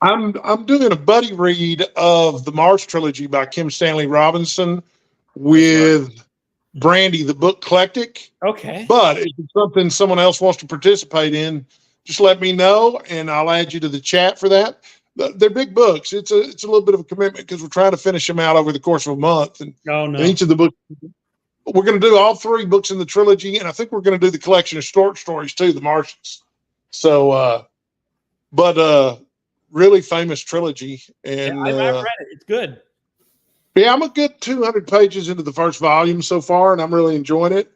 I'm doing a buddy read of the Mars trilogy by Kim Stanley Robinson with Brandy, the book Eclectic. Okay. But if it's something someone else wants to participate in, just let me know and I'll add you to the chat for that. They're big books. It's a little bit of a commitment because we're trying to finish them out over the course of a month. And Oh no. each of the books, we're going to do all 3 books in the trilogy, and I think we're going to do the collection of short stories too, The Martians. So, really famous trilogy, and I've read it. It's good. yeah, I'm a good 200 pages into the first volume so far, and I'm really enjoying it.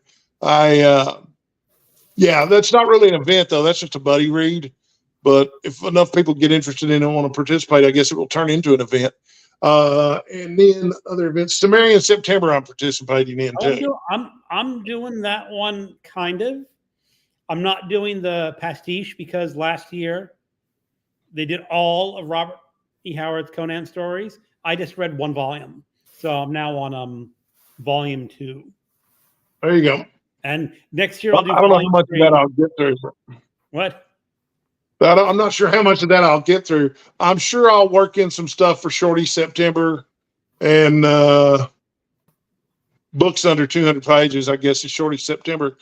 Yeah, that's not really an event though. That's just a buddy read. But if enough people get interested in it and want to participate, I guess it will turn into an event. And then other events, Sumerian September, I'm participating in too. I'm doing that one kind of. I'm not doing the pastiche because last year they did all of Robert E. Howard's Conan stories. I just read 1 volume, so I'm now on volume 2. There you go. And next year I'll do. I don't know how volume much 3. of that I'll get through. What? I'm not sure how much of that I'll get through. I'm sure I'll work in some stuff for Shorty September and books under 200 pages, I guess, is Shorty September.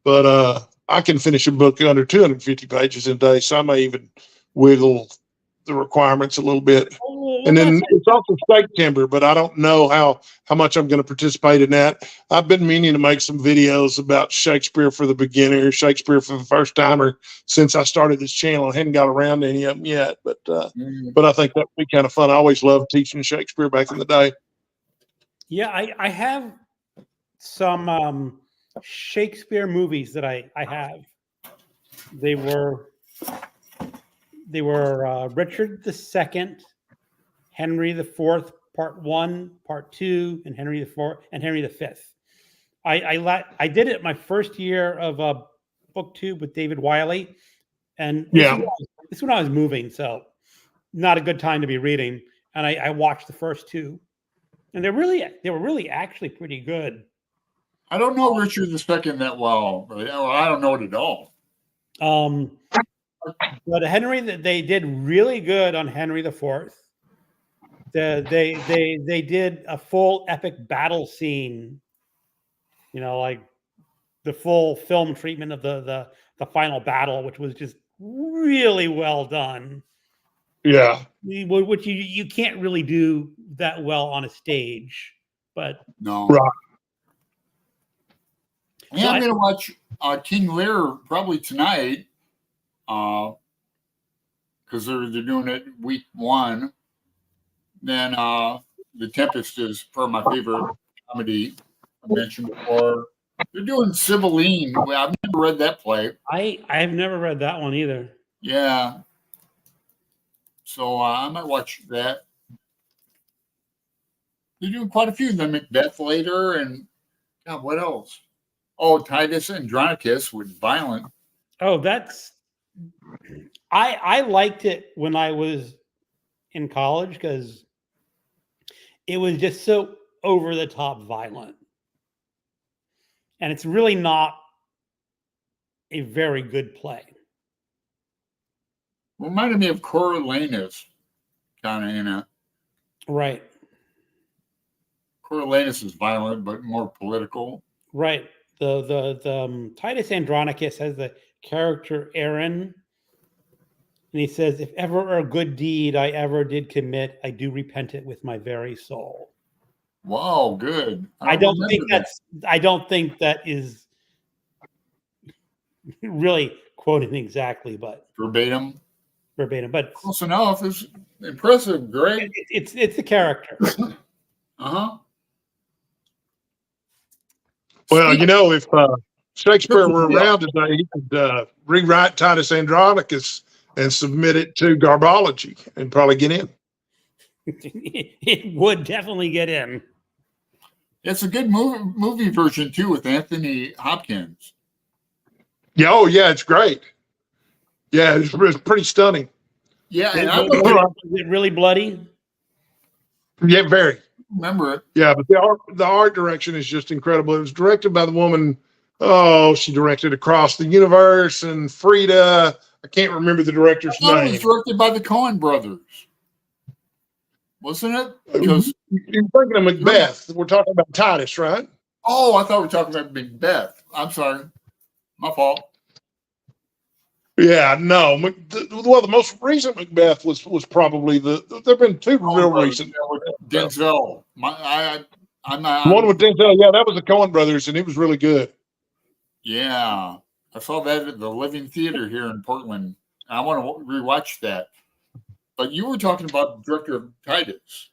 But I can finish a book under 250 pages in a day, so I may even wiggle the requirements a little bit. And then it's also September, but I don't know how much I'm going to participate in that. I've been meaning to make some videos about Shakespeare for the beginner, Shakespeare for the first timer since I started this channel. I hadn't got around to any of them yet, but I think that would be kind of fun. I always loved teaching Shakespeare back in the day. Yeah, I have some Shakespeare movies that I have. They were Richard II, Henry IV, Part 1, Part 2, and Henry IV and Henry V. I did it my first year of BookTube with David Wiley, and this is when I was moving, so not a good time to be reading. And I watched the first 2, and they were really actually pretty good. I don't know Richard II that well. I don't know it at all. But Henry, they did really good on Henry IV. They did a full epic battle scene, like the full film treatment of the final battle, which was just really well done. Yeah, which you can't really do that well on a stage, but no. Right. Yeah, So I'm going to watch King Lear probably tonight because they're doing it week 1. Then The Tempest is probably my favorite comedy I mentioned before. They're doing Sibylline. I've never read that play. I have never read that one either. Yeah. So I might watch that. They're doing quite a few. Then Macbeth later, and God, what else? Oh, Titus Andronicus with Violent. Oh, I liked it when I was in college because it was just so over the top violent. And it's really not a very good play. Reminded me of Coriolanus, kind of in a. Right. Coriolanus is violent, but more political. Right. The Titus Andronicus has the character Aaron, and he says, "If ever a good deed I ever did commit, I do repent it with my very soul." Wow, good. I don't think remember that. that's. I don't think that is really quoting exactly, but Verbatim. verbatim. But Close enough. It's impressive, Greg. it's the character. Uh-huh. Well, Speak- you know, if Shakespeare were Yeah. around today, he could rewrite Titus Andronicus and submit it to Garbology and probably get in. It would definitely get in. It's a good movie version too with Anthony Hopkins. Yeah, oh yeah, it's great. Yeah, it's pretty stunning. Yeah, and I Is it really bloody? Yeah, very. remember it. Yeah, but the art direction is just incredible. It was directed by the woman. Oh, she directed Across the Universe and Frida. I can't remember the director's I thought it name. was directed by the Coen brothers. Wasn't it? Because You're thinking of Macbeth. We're talking about Titus, right? I thought we were talking about Macbeth. I'm sorry. My fault. Yeah, no. Well, the most recent Macbeth was probably there've been two real recent. Denzel. One with Denzel, yeah, that was the Coen brothers, and it was really good. Yeah, I saw that at the Living Theater here in Portland. I want to rewatch that. But you were talking about the director of Titus.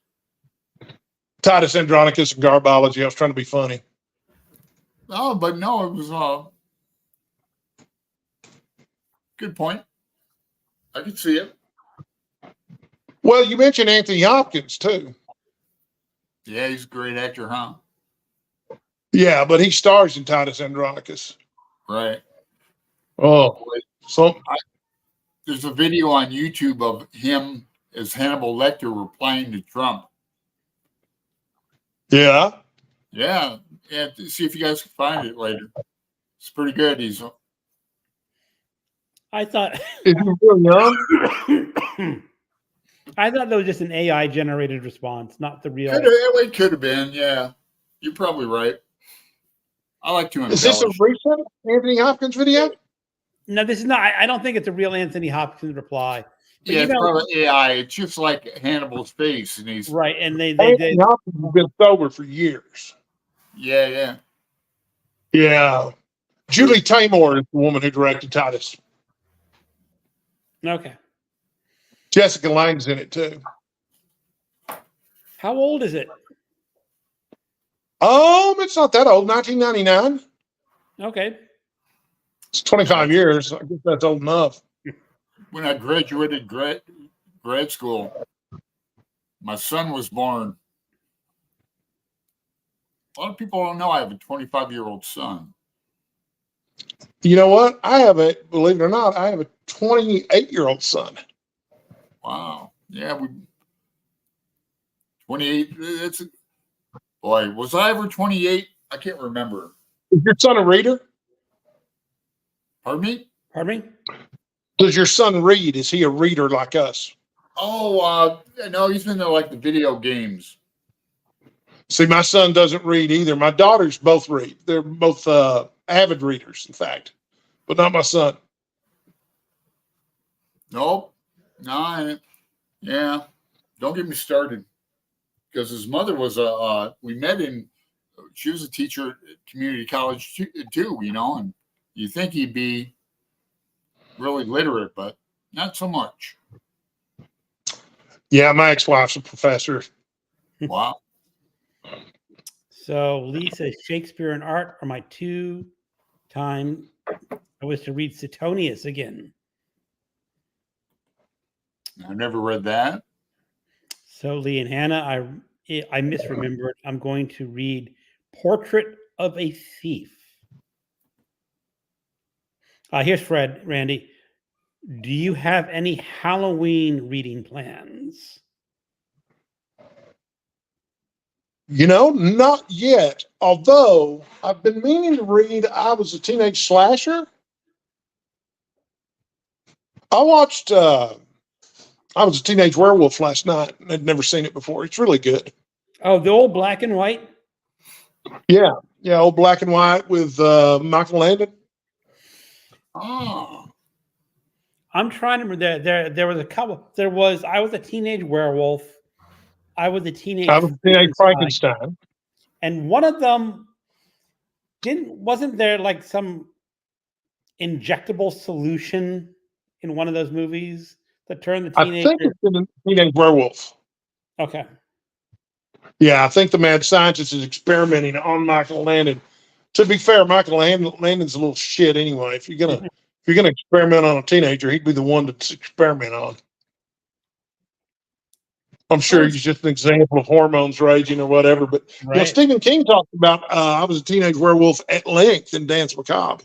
Titus Andronicus and Garbology. I was trying to be funny. Oh, but no, it was good point. I could see it. Well, you mentioned Anthony Hopkins too. Yeah, he's a great actor, huh? Yeah, but he stars in Titus Andronicus. Right. Oh, so There's a video on YouTube of him as Hannibal Lecter replying to Trump. yeah. Yeah, see if you guys can find it later. It's pretty good. I thought Is he really young? I thought that was just an AI generated response, not the real. It could have been. Yeah, you're probably right. I like to Is this a embellish. recent Anthony Hopkins video? No, this is not. I don't think it's a real Anthony Hopkins reply. But Yeah, you it's know- probably AI. It's just like Hannibal's face, and he's Right, and they Anthony Hopkins has been sober for years. yeah. Yeah. Julie Taymor is the woman who directed Titus. okay. Jessica Lange's in it too. How old is it? It's not that old. 1999. Okay. It's 25 years. I guess that's old enough. When I graduated grad school, my son was born. A lot of people don't know I have a 25-year-old son. You know what? Believe it or not, I have a 28-year-old son. Wow. Yeah, 28. Boy, was I ever 28? I can't remember. Is your son a reader? Pardon me? Pardon me? Does your son read? Is he a reader like us? Oh, no, he's into like the video games. See, my son doesn't read either. My daughters both read. They're both avid readers, in fact, but not my son. Nope. Yeah. Don't get me started. Because his mother was we met she was a teacher at community college too, and you think he'd be really literate, but not so much. Yeah, my ex-wife's a professor. Wow. So Lee says Shakespeare and art are my two-time. I was to read Suetonius again. I never read that. So Lee and Hannah, I misremembered. I'm going to read Portrait of a Thief. Here's Fred, Randy. Do you have any Halloween reading plans? Not yet. Although I've been meaning to read I Was a Teenage Slasher. I watched I Was a Teenage Werewolf last night. I'd never seen it before. It's really good. Oh, the old black and white. Yeah, old black and white with Michael Landon. Oh, I'm trying to remember. There was a couple. I was a teenage werewolf. I was a teenage. I was Teenage Frankenstein. And one of them wasn't there like some injectable solution in one of those movies that turned the I teenager? think it's in Teenage Werewolf. Okay. Yeah, I think the mad scientist is experimenting on Michael Landon. To be fair, Michael Landon's a little shit anyway. If you're gonna experiment on a teenager, he'd be the one to experiment on. I'm sure he's just an example of hormones raging or whatever. But Right. Stephen King talked about I was a teenage werewolf at length in Dance Macabre.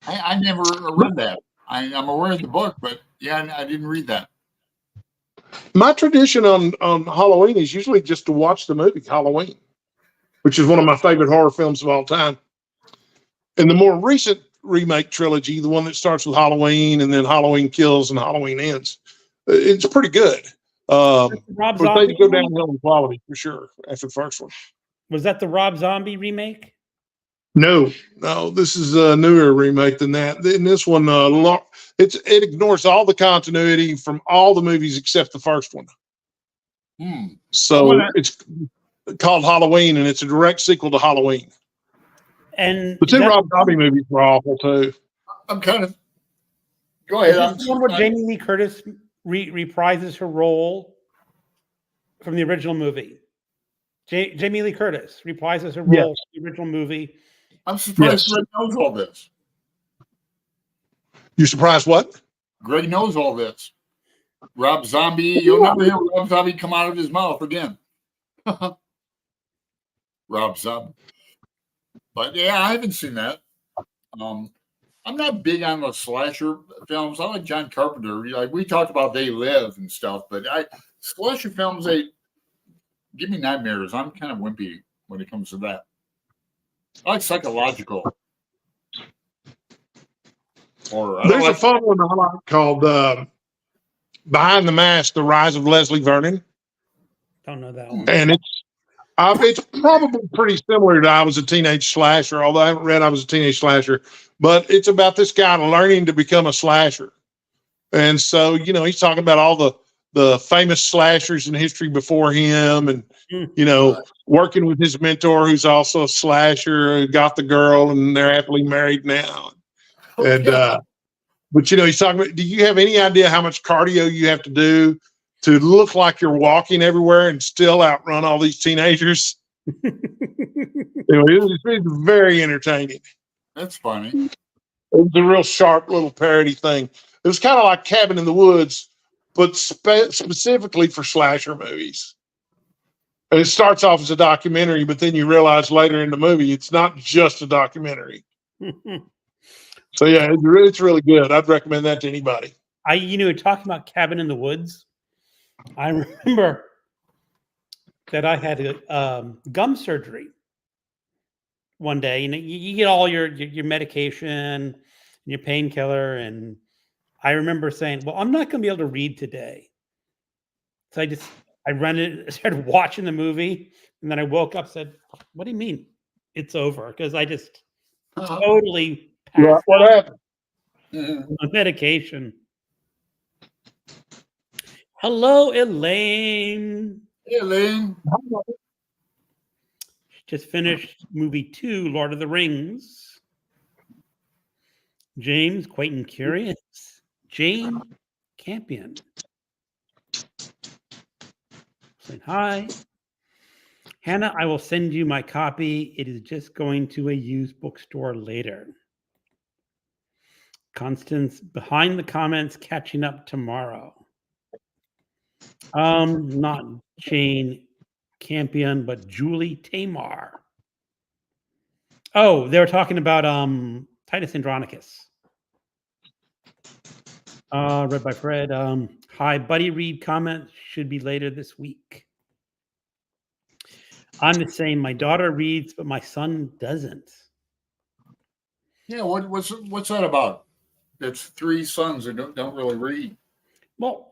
I never read that. I'm aware of the book, but yeah, I didn't read that. My tradition on Halloween is usually just to watch the movie Halloween, which is one of my favorite horror films of all time. And the more recent remake trilogy, the one that starts with Halloween and then Halloween Kills and Halloween Ends, it's pretty good. Rob But Zombie they go downhill in quality for sure after the first one. Was that the Rob Zombie remake? No, this is a newer remake than that. In this one, it ignores all the continuity from all the movies except the first one. So it's called Halloween, and it's a direct sequel to Halloween. And the two Rob Zombie movies were awful too. I'm kind of. Go ahead. Is this the one where Jamie Lee Curtis reprises her role from the original movie? Jamie Lee Curtis reprises her role from the original movie. I'm surprised Greg knows all this. You surprised what? Greg knows all this. Rob Zombie, you'll never hear Rob Zombie come out of his mouth again. Rob Zombie. But yeah, I haven't seen that. I'm not big on the slasher films. I like John Carpenter. Like we talked about They Live and stuff, but slasher films, they give me nightmares. I'm kind of wimpy when it comes to that. I like psychological horror. There's a fun one I like called Behind the Mask: The Rise of Leslie Vernon. Don't know that one. And it's probably pretty similar to I Was a Teenage Slasher, although I haven't read I Was a Teenage Slasher. But it's about this guy learning to become a slasher. And so, he's talking about all the famous slashers in history before him and, working with his mentor, who's also a slasher, who got the girl, and they're happily married now. Okay. And, but, he's talking about, do you have any idea how much cardio you have to do to look like you're walking everywhere and still outrun all these teenagers? Anyway, it's very entertaining. That's funny. It was a real sharp little parody thing. It was kind of like Cabin in the Woods, but specifically for slasher movies. And it starts off as a documentary, but then you realize later in the movie it's not just a documentary. So yeah, it's really good. I'd recommend that to anybody. Talking about Cabin in the Woods, I remember that I had gum surgery one day. You get all your medication and your painkiller, and I remember saying, well, I'm not going to be able to read today. So I started watching the movie, and then I woke up and said, what do you mean it's over? Because I just totally passed what happened? On medication. Hello, Elaine. Hey, Elaine. Just finished movie 2, Lord of the Rings. James, quite curious. Jane Campion. Saying hi. Hannah, I will send you my copy. It is just going to a used bookstore later. Constance, behind the comments, catching up tomorrow. Not Jane Campion, but Julie Tamar. Oh, they were talking about Titus Andronicus. Read by Fred. Hi, Buddy Reed comment should be later this week. I'm the same. My daughter reads, but my son doesn't. Yeah, what's that about? It's 3 sons that don't really read. Well,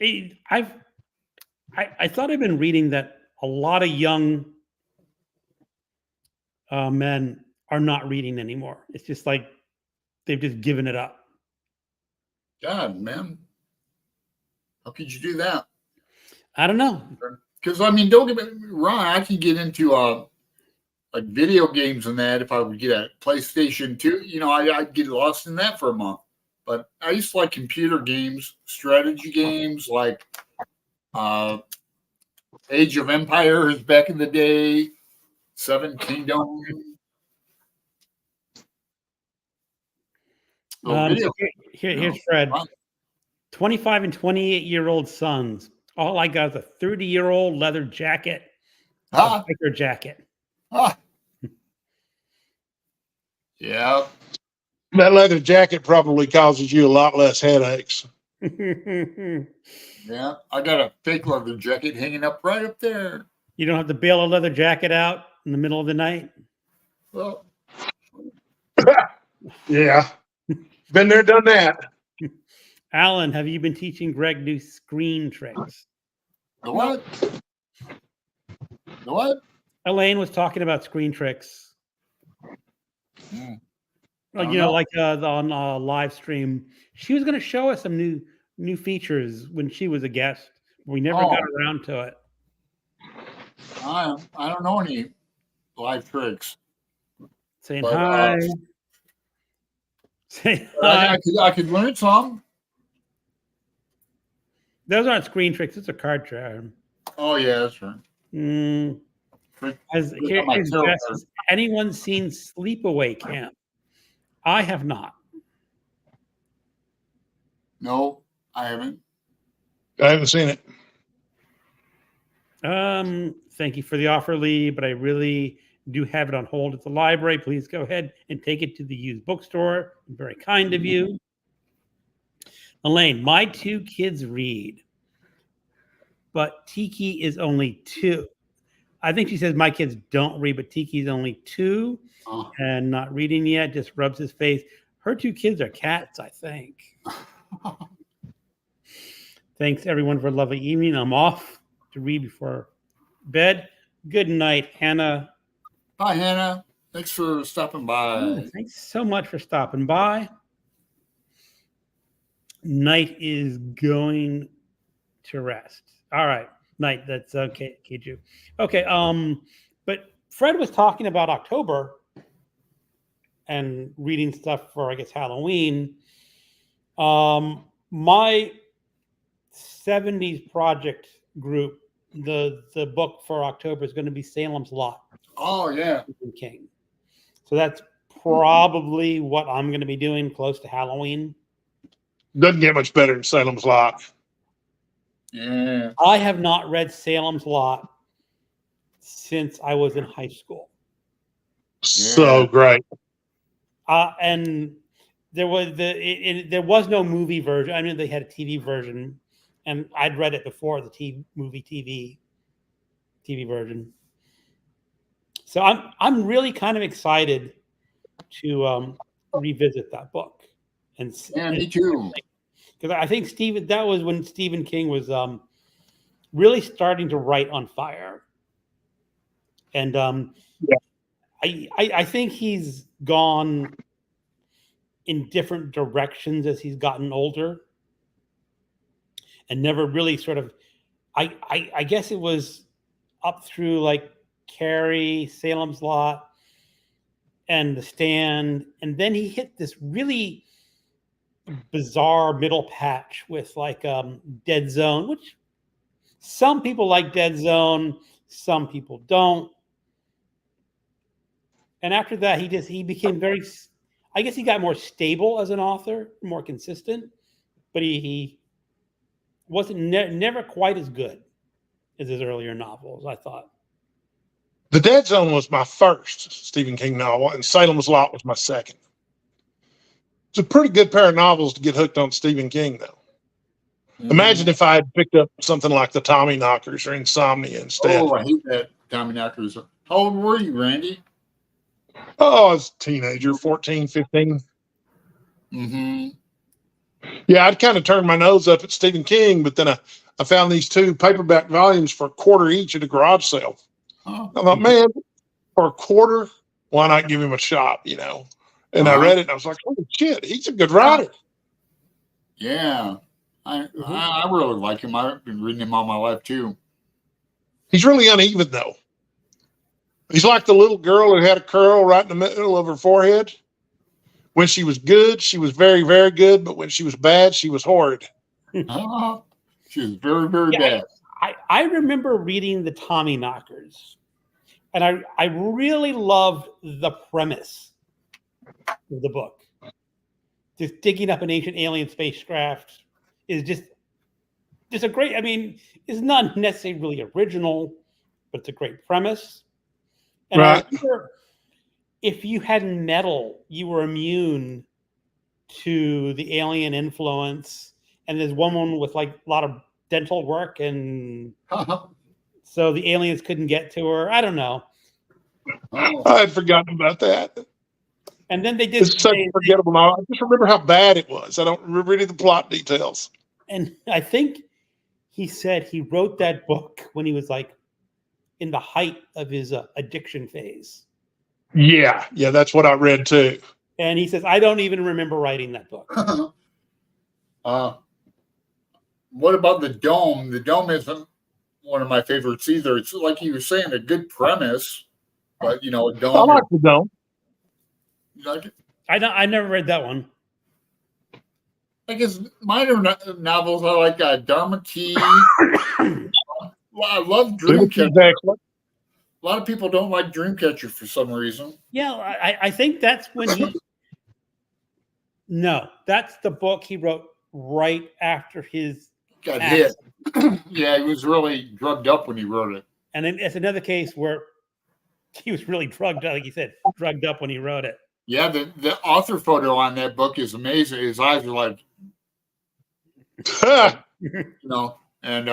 I thought I've been reading that a lot of young men are not reading anymore. It's just like they've just given it up. God, man. How could you do that? I don't know. Because, I mean, don't get me wrong. I can get into like video games and that if I would get a PlayStation 2. You know, I'd get lost in that for a month. But I used to like computer games, strategy games, like Age of Empires back in the day, Seven Kingdoms. So video Here's Fred. 25 and 28-year-old sons. All I got is a 30-year-old leather jacket, a biker jacket. Yeah. That leather jacket probably causes you a lot less headaches. Yeah. I got a fake leather jacket hanging up right up there. You don't have to bail a leather jacket out in the middle of the night? Well, yeah. Been there, done that. Alan, have you been teaching Greg new screen tricks? the what? The what? Elaine was talking about screen tricks. Mm. Like, you know, like on live stream. She was going to show us some new features when she was a guest. We never got around to it. I don't know any live tricks. Saying But, hi. Say hi. I could learn some. Those aren't screen tricks. It's a card trick. Oh yeah, that's right. Here's Jess. Has anyone seen Sleepaway Camp? I have not. No, I haven't. I haven't seen it. Thank you for the offer, Lee, but I really do have it on hold at the library. Please go ahead and take it to the used bookstore. Very kind of you. Elaine, my 2 kids read, but Tiki is only 2. I think she says my kids don't read, but Tiki's only 2 and not reading yet, just rubs his face. Her 2 kids are cats, I think. Thanks, everyone, for a lovely evening. I'm off to read before bed. Good night, Hannah. Hi, Hannah. Thanks for stopping by. Thanks so much for stopping by. Night is going to rest. All right. Night. That's okay, Kiju. Okay. But Fred was talking about October and reading stuff for, I guess, Halloween. My 70s project group, the book for October is going to be Salem's Lot. Oh yeah. Stephen King. So that's probably what I'm going to be doing close to Halloween. Doesn't get much better than Salem's Lot. Yeah. I have not read Salem's Lot since I was in high school. So great. And there was there was no movie version. I mean, they had a TV version, and I'd read it before the TV version. So I'm really kind of excited to revisit that book. And me too. Because I think that was when Stephen King was really starting to write on fire. And I think he's gone in different directions as he's gotten older, and never really sort of. I guess it was up through like Carrie, Salem's Lot, and The Stand, and then he hit this really bizarre middle patch with like Dead Zone, which some people like Dead Zone, some people don't. And after that, he became very, I guess he got more stable as an author, more consistent, but he wasn't never quite as good as his earlier novels, I thought. The Dead Zone was my first Stephen King novel, and Salem's Lot was my second. It's a pretty good pair of novels to get hooked on Stephen King, though. Imagine if I had picked up something like the Tommyknockers or Insomnia instead. Oh, I hate that Tommyknockers. How old were you, Randy? Oh, I was a teenager, 14, 15. Mm-hmm. Yeah, I'd kind of turned my nose up at Stephen King, but then I found these 2 paperback volumes for $0.25 each at a garage sale. Huh. I thought, man, for $0.25, why not give him a shot, And I Uh-huh. read it and I was like, holy shit, he's a good writer. Yeah. I really like him. I've been reading him all my life too. He's really uneven though. He's like the little girl who had a curl right in the middle of her forehead. When she was good, she was very, very good. But when she was bad, she was horrid. She was very, very Yeah, bad. I remember reading the Tommy Knockers, and I really loved the premise of the book. Just digging up an ancient alien spacecraft is just a great. I mean, it's not necessarily really original, but it's a great premise. And I Right. remember if you had metal, you were immune to the alien influence. And there's one with like a lot of dental work, and so the aliens couldn't get to her. I don't know. Oh. I had forgotten about that. And then they did. It's such a forgettable novel. I just remember how bad it was. I don't remember any of the plot details. And I think he said he wrote that book when he was like in the height of his addiction phase. Yeah, that's what I read too. And he says, I don't even remember writing that book. What about The Dome? The Dome isn't one of my favorites either. It's like you were saying, a good premise, but a I dome. like The Dome. You like it? I never read that one. I guess minor novels I like Dharma Key. Well, I love Dreamcatcher. Exactly. A lot of people don't like Dreamcatcher for some reason. Yeah, I think that's when he. No, that's the book he wrote right after his Got accident. hit. Yeah, he was really drugged up when he wrote it. And then it's another case where he was really drugged up, like you said, drugged up when he wrote it. Yeah, the author photo on that book is amazing. His eyes are like, and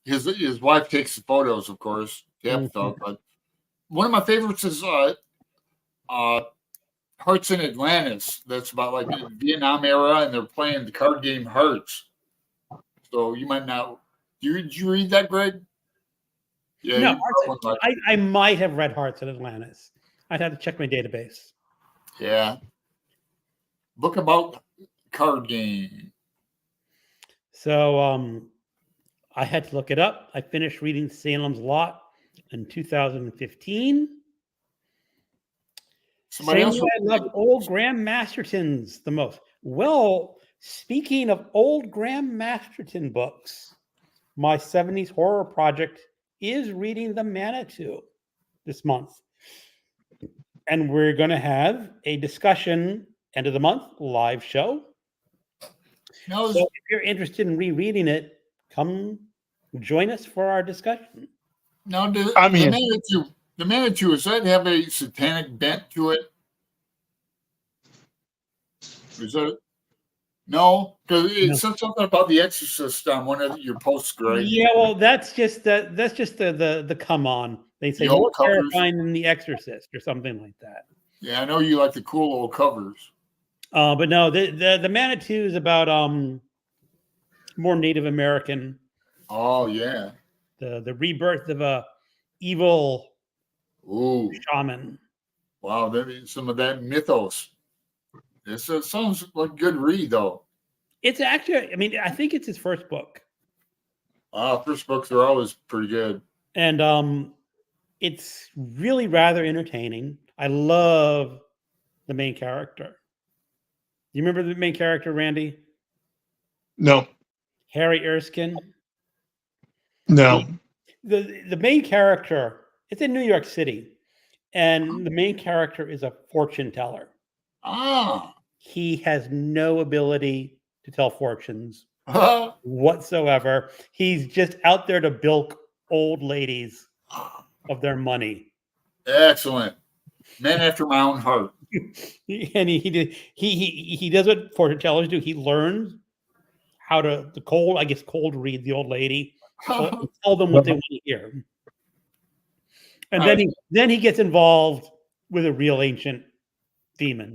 his wife takes the photos, of course. Tabitha, but one of my favorites is Hearts in Atlantis. That's about like the Vietnam era, and they're playing the card game Hearts. So you might not. Did you read that, Greg? Yeah. No, I might have read Hearts in Atlantis. I'd have to check my database. Yeah. Book about card game. So I had to look it up. I finished reading Salem's Lot in 2015. Somebody else. I love old Graham Masterton's the most. Well, speaking of old Graham Masterton books, my 70s horror project is reading The Manitou this month. And we're going to have a discussion end of the month live show. No, So if you're interested in rereading it, come join us for our discussion. now the Manitou, does that have a satanic bent to it? Is that no? Because it said something about The Exorcist on one of your posts, Greg. Yeah, well, that's just the come on. They say The old more covers. terrifying than The Exorcist or something like that. Yeah, I know you like the cool old covers. But no, the Manitou is about more Native American. Oh yeah. The rebirth of a evil Ooh, shaman. wow! That is some of that mythos. It sounds like a good read, though. It's actually, I mean, I think it's his first book. First books are always pretty good. And it's really rather entertaining. I love the main character. You remember the main character, Randy? No. Harry Erskine? No. The main character, it's in New York City, and the main character is a fortune teller. He has no ability to tell fortunes whatsoever. He's just out there to bilk old ladies of their money. Excellent. Man after my own heart. And he does what fortune tellers do. He learns how to cold read the old lady, tell them what they want to hear. And then he gets involved with a real ancient demon,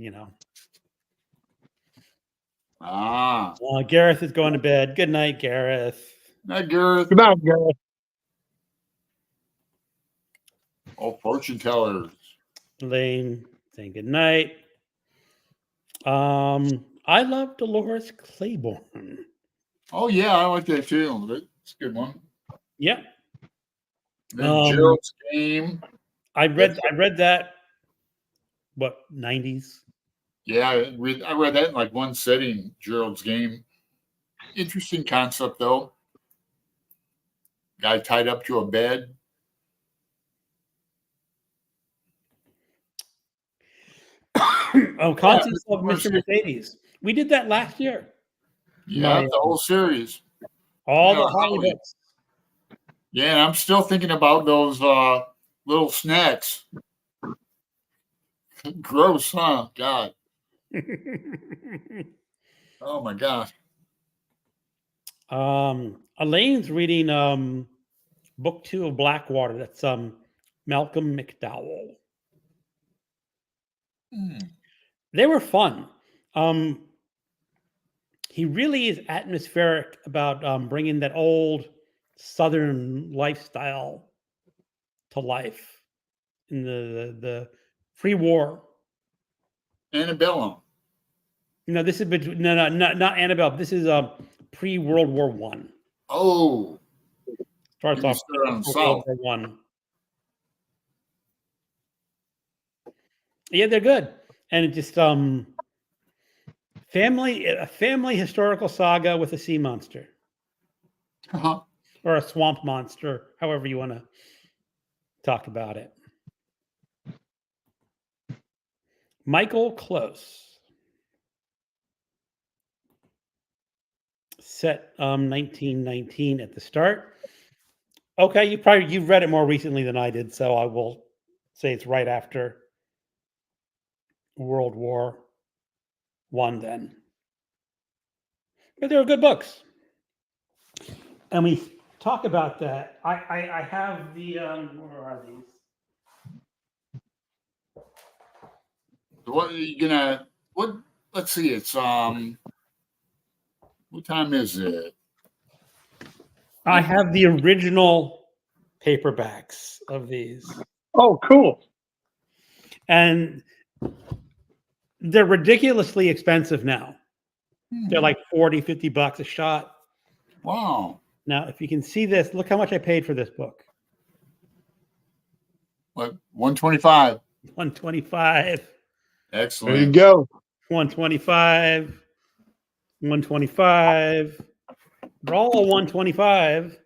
Gareth is going to bed. Good night, Gareth. Night, Gareth. Good night, guys. Oh, fortune tellers. Elaine saying good night. I love Dolores Claiborne. Oh, yeah, I like that too. That's a good one. Yep. Then Gerald's Game. I read that, what, 90s? Yeah, I read that in like one setting, Gerald's Game. Interesting concept, though. Guy tied up to a bed. Constance of Mr. Mercedes. We did that last year. Yeah, the whole series. All Yeah, the Holly books. Yeah, and I'm still thinking about those little snacks. Gross, huh? God. Oh my gosh. Elaine's reading book 2 of Blackwater. That's Malcolm McDowell. They were fun. He really is atmospheric about bringing that old Southern lifestyle to life in the pre-war. Antebellum. No, this is between not Annabelle. This is pre-World War One. Oh, Starts off on World South. War One. Yeah, they're good, and it just a family historical saga with a sea monster or a swamp monster, however you want to talk about it. Michael Close. Set 1919 at the start. Okay, you've read it more recently than I did, so I will say it's right after World War One then. But they were good books. And we talk about that. I have the where are these? What are you gonna what let's see, it's what time is it? I have the original paperbacks of these. Oh, cool. And they're ridiculously expensive now. They're like $40-$50 a shot. Wow. Now, if you can see this, look how much I paid for this book. What, 125? $125. Excellent. There you go. $125. $125. They're all $125.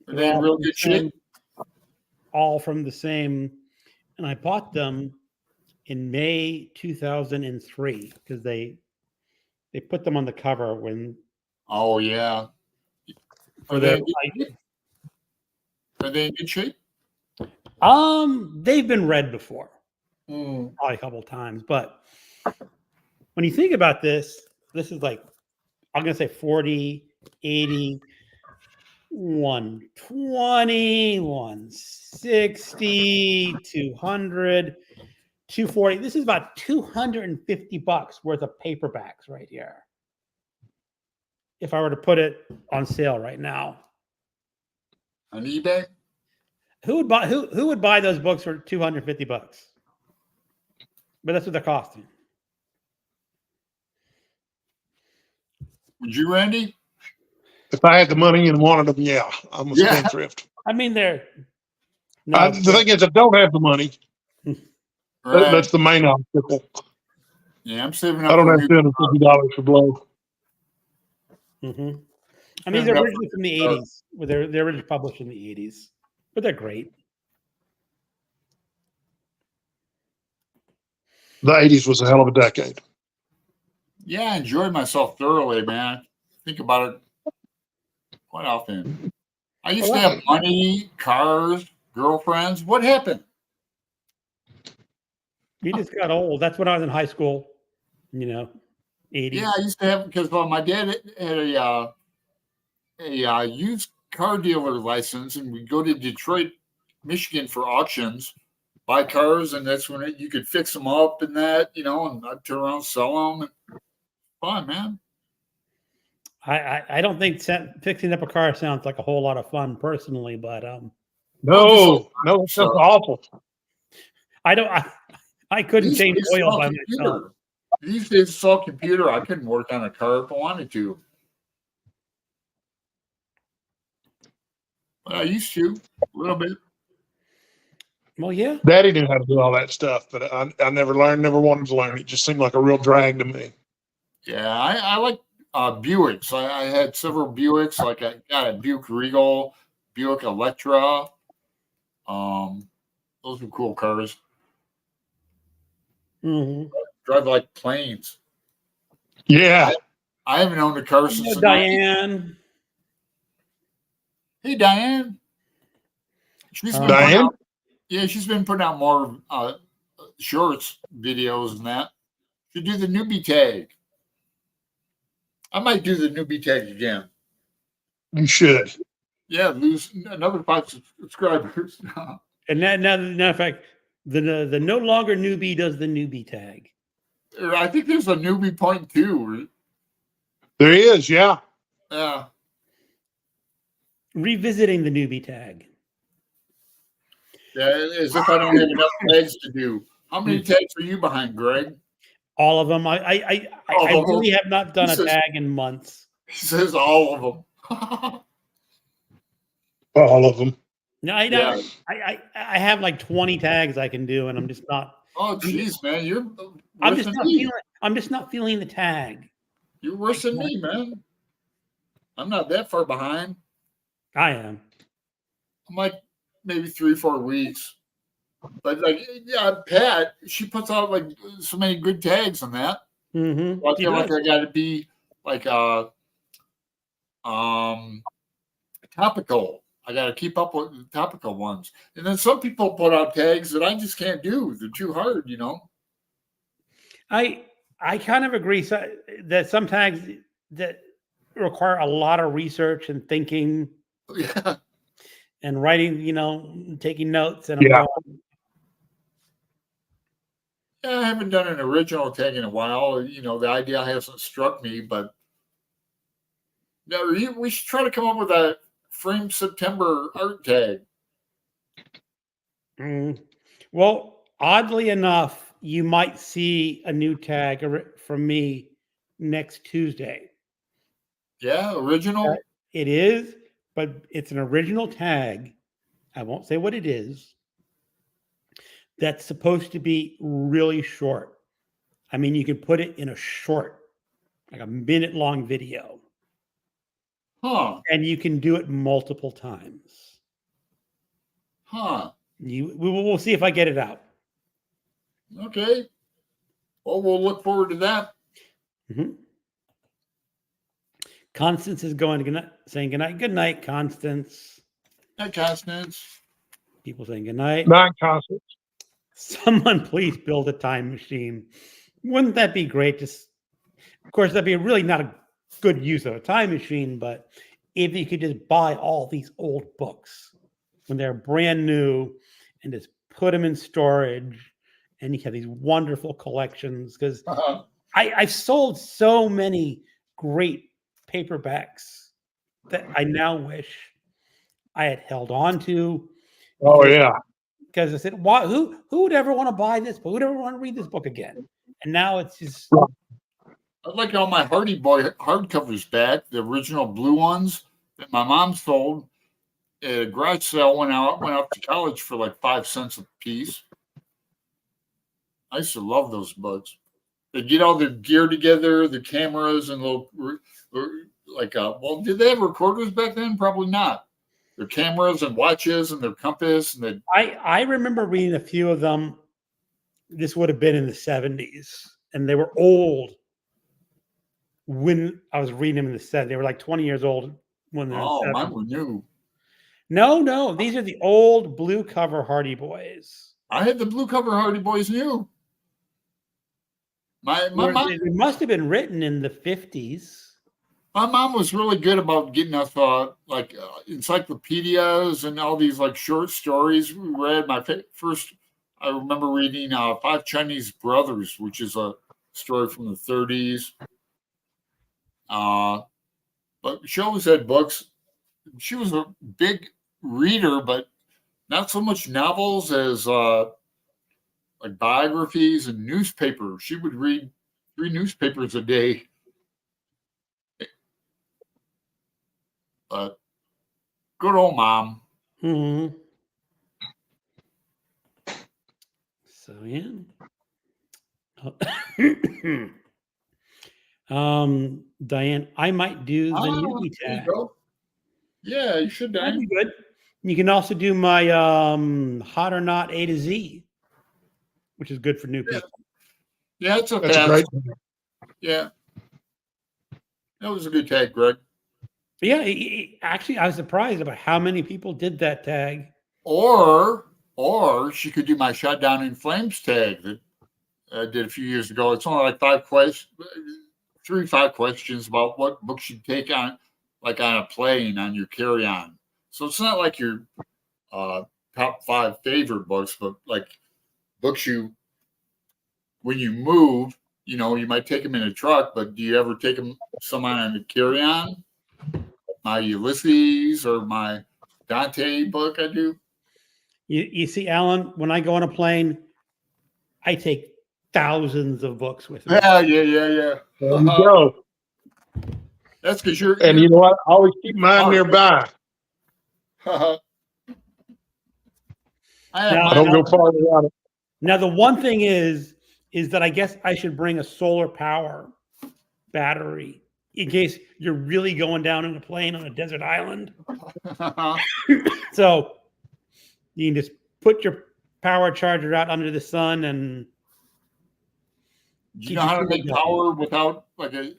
Are they in real good shape? All from the same. And I bought them in May 2003 because they put them on the cover when. Oh yeah. Are they in good shape? They've been read before, probably a couple of times. But when you think about this is like, I'm gonna say 40, 80, 120, 160, 200, 240. This is about $250 worth of paperbacks right here. If I were to put it on sale right now. On eBay? Who would buy those books for $250? But that's what they're costing. Would you, Randy? If I had the money and wanted them, yeah, I'm a spendthrift. I mean, they're. The thing is, I don't have the money. Right. That's the main obstacle. Yeah, I'm saving up. I don't have $250 for blow. Mm-hmm. I mean, they're originally from the 80s. They're originally published in the 80s, but they're great. The 80s was a hell of a decade. Yeah, I enjoyed myself thoroughly, man. Think about it quite often. I used to have money, cars, girlfriends. What happened? You just got old. That's when I was in high school, 80s. Yeah, I used to have, because my dad had a used car dealer license, and we'd go to Detroit, Michigan for auctions, buy cars, and that's when you could fix them up and that, and I'd turn around and sell them. Fun, man. I don't think fixing up a car sounds like a whole lot of fun personally, but No, it sounds awful. I don't. I couldn't These change days, oil it's all by myself. computer. These days, it's all computer. I couldn't work on a car if I wanted to. But I used to a little bit. Well, yeah. Daddy knew how to do all that stuff, but I never learned, never wanted to learn. It just seemed like a real drag to me. Yeah, I like Buicks. I had several Buicks. Like I got a Buick Regal, Buick Electra. Those were cool cars. Mm-hmm. Drive like planes. Yeah. I haven't owned a car since the 90s. Diane. Hey, Diane. She's been Diane? putting out, yeah, she's been putting out more shorts, videos, and that. She do the newbie tag. I might do the newbie tag again. You should. Yeah, lose another 5 subscribers. And that now, in fact, the no longer newbie does the newbie tag. I think there's a newbie point too. There is, yeah. Yeah. Revisiting the newbie tag. Yeah, as if I don't have enough tags to do. How many tags are you behind, Greg? All of them. I really have not done a tag in months. He says all of them. All of them. No, I have like 20 tags I can do, and I'm just not. Oh, jeez, man, you're. I'm just not feeling the tag. You're worse than me, man. I'm not that far behind. I am. I'm like maybe 3-4 weeks. But like, yeah, Pat, she puts out like so many good tags on that. Mm-hmm. So I feel like I got to be like topical. I got to keep up with the topical ones. And then some people put out tags that I just can't do. They're too hard, you know. I kind of agree that some tags that require a lot of research and thinking. Yeah. And writing, taking notes. And yeah. I haven't done an original tag in a while. The idea hasn't struck me, but no, we should try to come up with a Frame September art tag. Well, oddly enough, you might see a new tag from me next Tuesday. Yeah, original? It is, but it's an original tag. I won't say what it is. That's supposed to be really short. I mean, you can put it in a short, like a minute-long video. Huh. And you can do it multiple times. Huh. We'll see if I get it out. Okay. Well, we'll look forward to that. Mm-hmm. Constance is saying goodnight. Good night, Constance. Hi, Constance. People saying goodnight. Night, Constance. Someone please build a time machine. Wouldn't that be great? Of course, that'd be really not a good use of a time machine, but if you could just buy all these old books when they're brand new and just put them in storage, and you have these wonderful collections, because I've sold so many great paperbacks that I now wish I had held on to. Oh, yeah. Because I said, why, who would ever want to buy this book? Who would ever want to read this book again? And now it's just. I'd like all my Hardy Boy hardcovers back, the original blue ones that my mom sold at a garage sale went up to college for like 5 cents a piece. I used to love those books. They get all their gear together, the cameras and little did they have recorders back then? Probably not. Their cameras and watches and their compass and I remember reading a few of them. This would have been in the 70s, and they were old when I was reading them in the 70s. They were like 20 years old when they were. Mine were new. No, these are the old blue cover Hardy Boys. I had the blue cover Hardy Boys new. My mom, it must have been written in the 50s. My mom was really good about getting us encyclopedias and all these like short stories we read. I remember reading Five Chinese Brothers, which is a story from the 30s. but she always had books. She was a big reader, but not so much novels as like biographies and newspapers. She would read 3 newspapers a day. But good old mom. Mm-hmm. So yeah. Diane, I might do the newbie There you tag. go. Yeah, you should, That'd be Dan. good. You can also do my Hot or Not A to Z, which is good for new Yeah. people. Yeah, it's okay. That's a great. Yeah. That was a good tag, Greg. But yeah, actually, I was surprised about how many people did that tag. Or she could do my Shot Down in Flames tag that I did a few years ago. It's only like 5 questions about what books you take on, like on a plane, on your carry-on. So it's not like your top 5 favorite books, but like books when you move, you know, you might take them in a truck, but do you ever take them some on a carry-on? My Ulysses or my Dante book, I do. You see, Alan, when I go on a plane, I take thousands of books with me. Yeah. There you go. That's because you're. And you know what? I always keep mine nearby. I Now, I don't go far without it. Now, the one thing is that I guess I should bring a solar power battery in case you're really going down in a plane on a desert island. So you can just put your power charger out under the sun and. Do you know how to make power without like a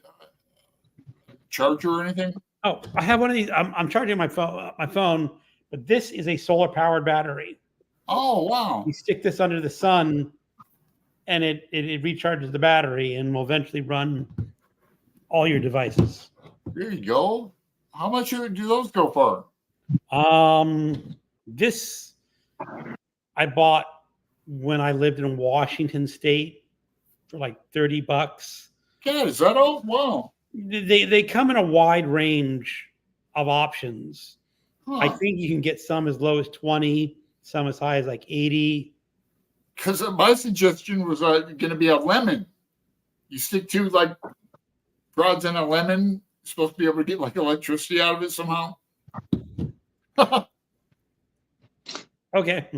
charger or anything? Oh, I have one of these. I'm charging my phone, but this is a solar powered battery. Oh, wow. You stick this under the sun, and it recharges the battery and will eventually run all your devices. There you go. How much do those go for? This I bought when I lived in Washington State for like $30. God, is that all? Wow. They come in a wide range of options. Huh. I think you can get some as low as 20, some as high as like 80. Because my suggestion was going to be a lemon. You stick 2 like rods in a lemon. You're supposed to be able to get like electricity out of it somehow. Okay.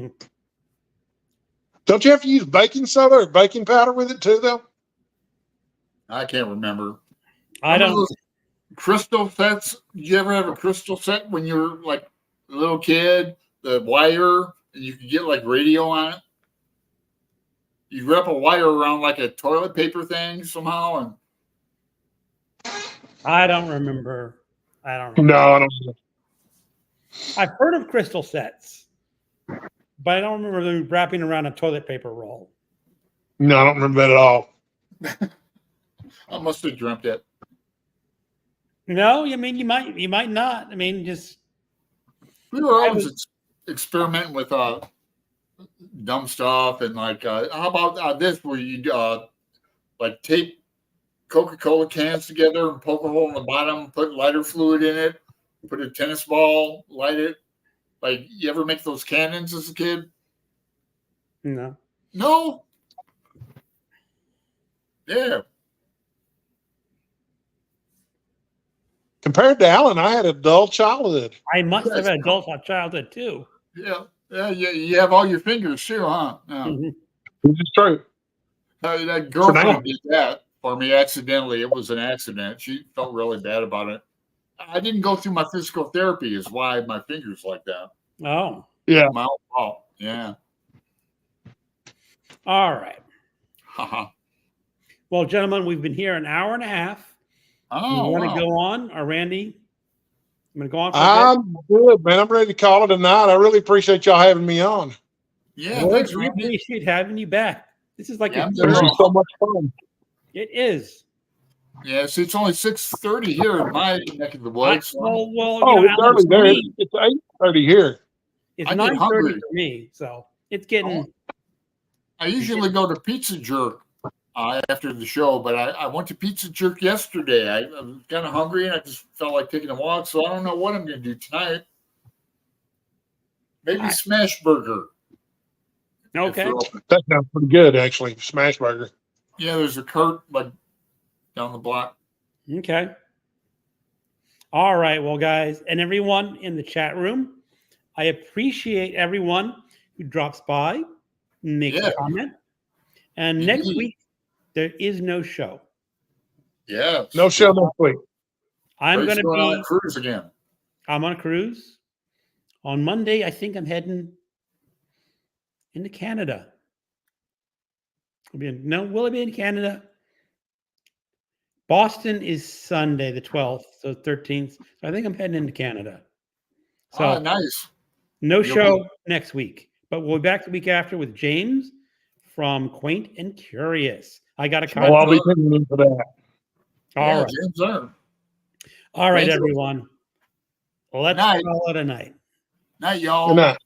Don't you have to use baking soda or baking powder with it too, though? I can't remember. I Remember don't. those crystal sets? Did you ever have a crystal set when you were like a little kid? The wire, and you could get like radio on it. You wrap a wire around like a toilet paper thing somehow, and I don't remember. No, I don't. I've heard of crystal sets, but I don't remember them wrapping around a toilet paper roll. No, I don't remember that at all. I must have dreamt it. No, I mean you might not. I mean, just We were always experimenting with dumb stuff, and like how about this where you like tape Coca-Cola cans together and poke a hole in the bottom, put lighter fluid in it, put a tennis ball, light it. Like, you ever make those cannons as a kid? no. No. Yeah. Compared to Alan, I had a dull childhood. I must have had adult childhood too. Yeah. You have all your fingers too, huh? Yeah. Mhm. This is true. That girlfriend did that for me accidentally. It was an accident. She felt really bad about it. I didn't go through my physical therapy is why my fingers like that. Oh, Yeah. My own fault. Yeah. all right. Haha. Well, gentlemen, we've been here an hour and a half. You Oh, want to wow. go on, or Randy? I'm going to go on for I'm good, man. I'm ready to call it a night. I really appreciate y'all having me on. Yeah, a bit. thanks, We Randy. appreciate having you back. This is like Yeah, a I'm This doing third. is so much fun. It is. Yeah, see, it's only 6:30 here in my neck of the woods. Well, Oh, it's Alan, early for there. me, It's 8:30 here. it's I get 9:30 hungry. for me, so it's getting. I usually go to Pizza Jerk after the show, but I went to Pizza Jerk yesterday. I was kind of hungry and I just felt like taking a walk, so I don't know what I'm going to do tonight. Maybe Smash Burger. Okay. That sounds pretty good, actually. Smash burger. Yeah, there's a cart like down the block. Okay. All right. Well, guys, and everyone in the chat room, I appreciate everyone who drops by, makes a comment. And next week, there is no show. Yeah. No show next week. I'm going to be on a cruise again. I'm on a cruise. On Monday, I think I'm heading into Canada. Will I be in Canada? Boston is Sunday, the 12th, so 13th. So I think I'm heading into Canada. So nice. No show next week, but we'll be back the week after with James from Quaint and Curious. I got a Oh, I'll be thinking in for that. All right. James Arm. All right, everyone. Let's call it a night. Night, y'all. Good night.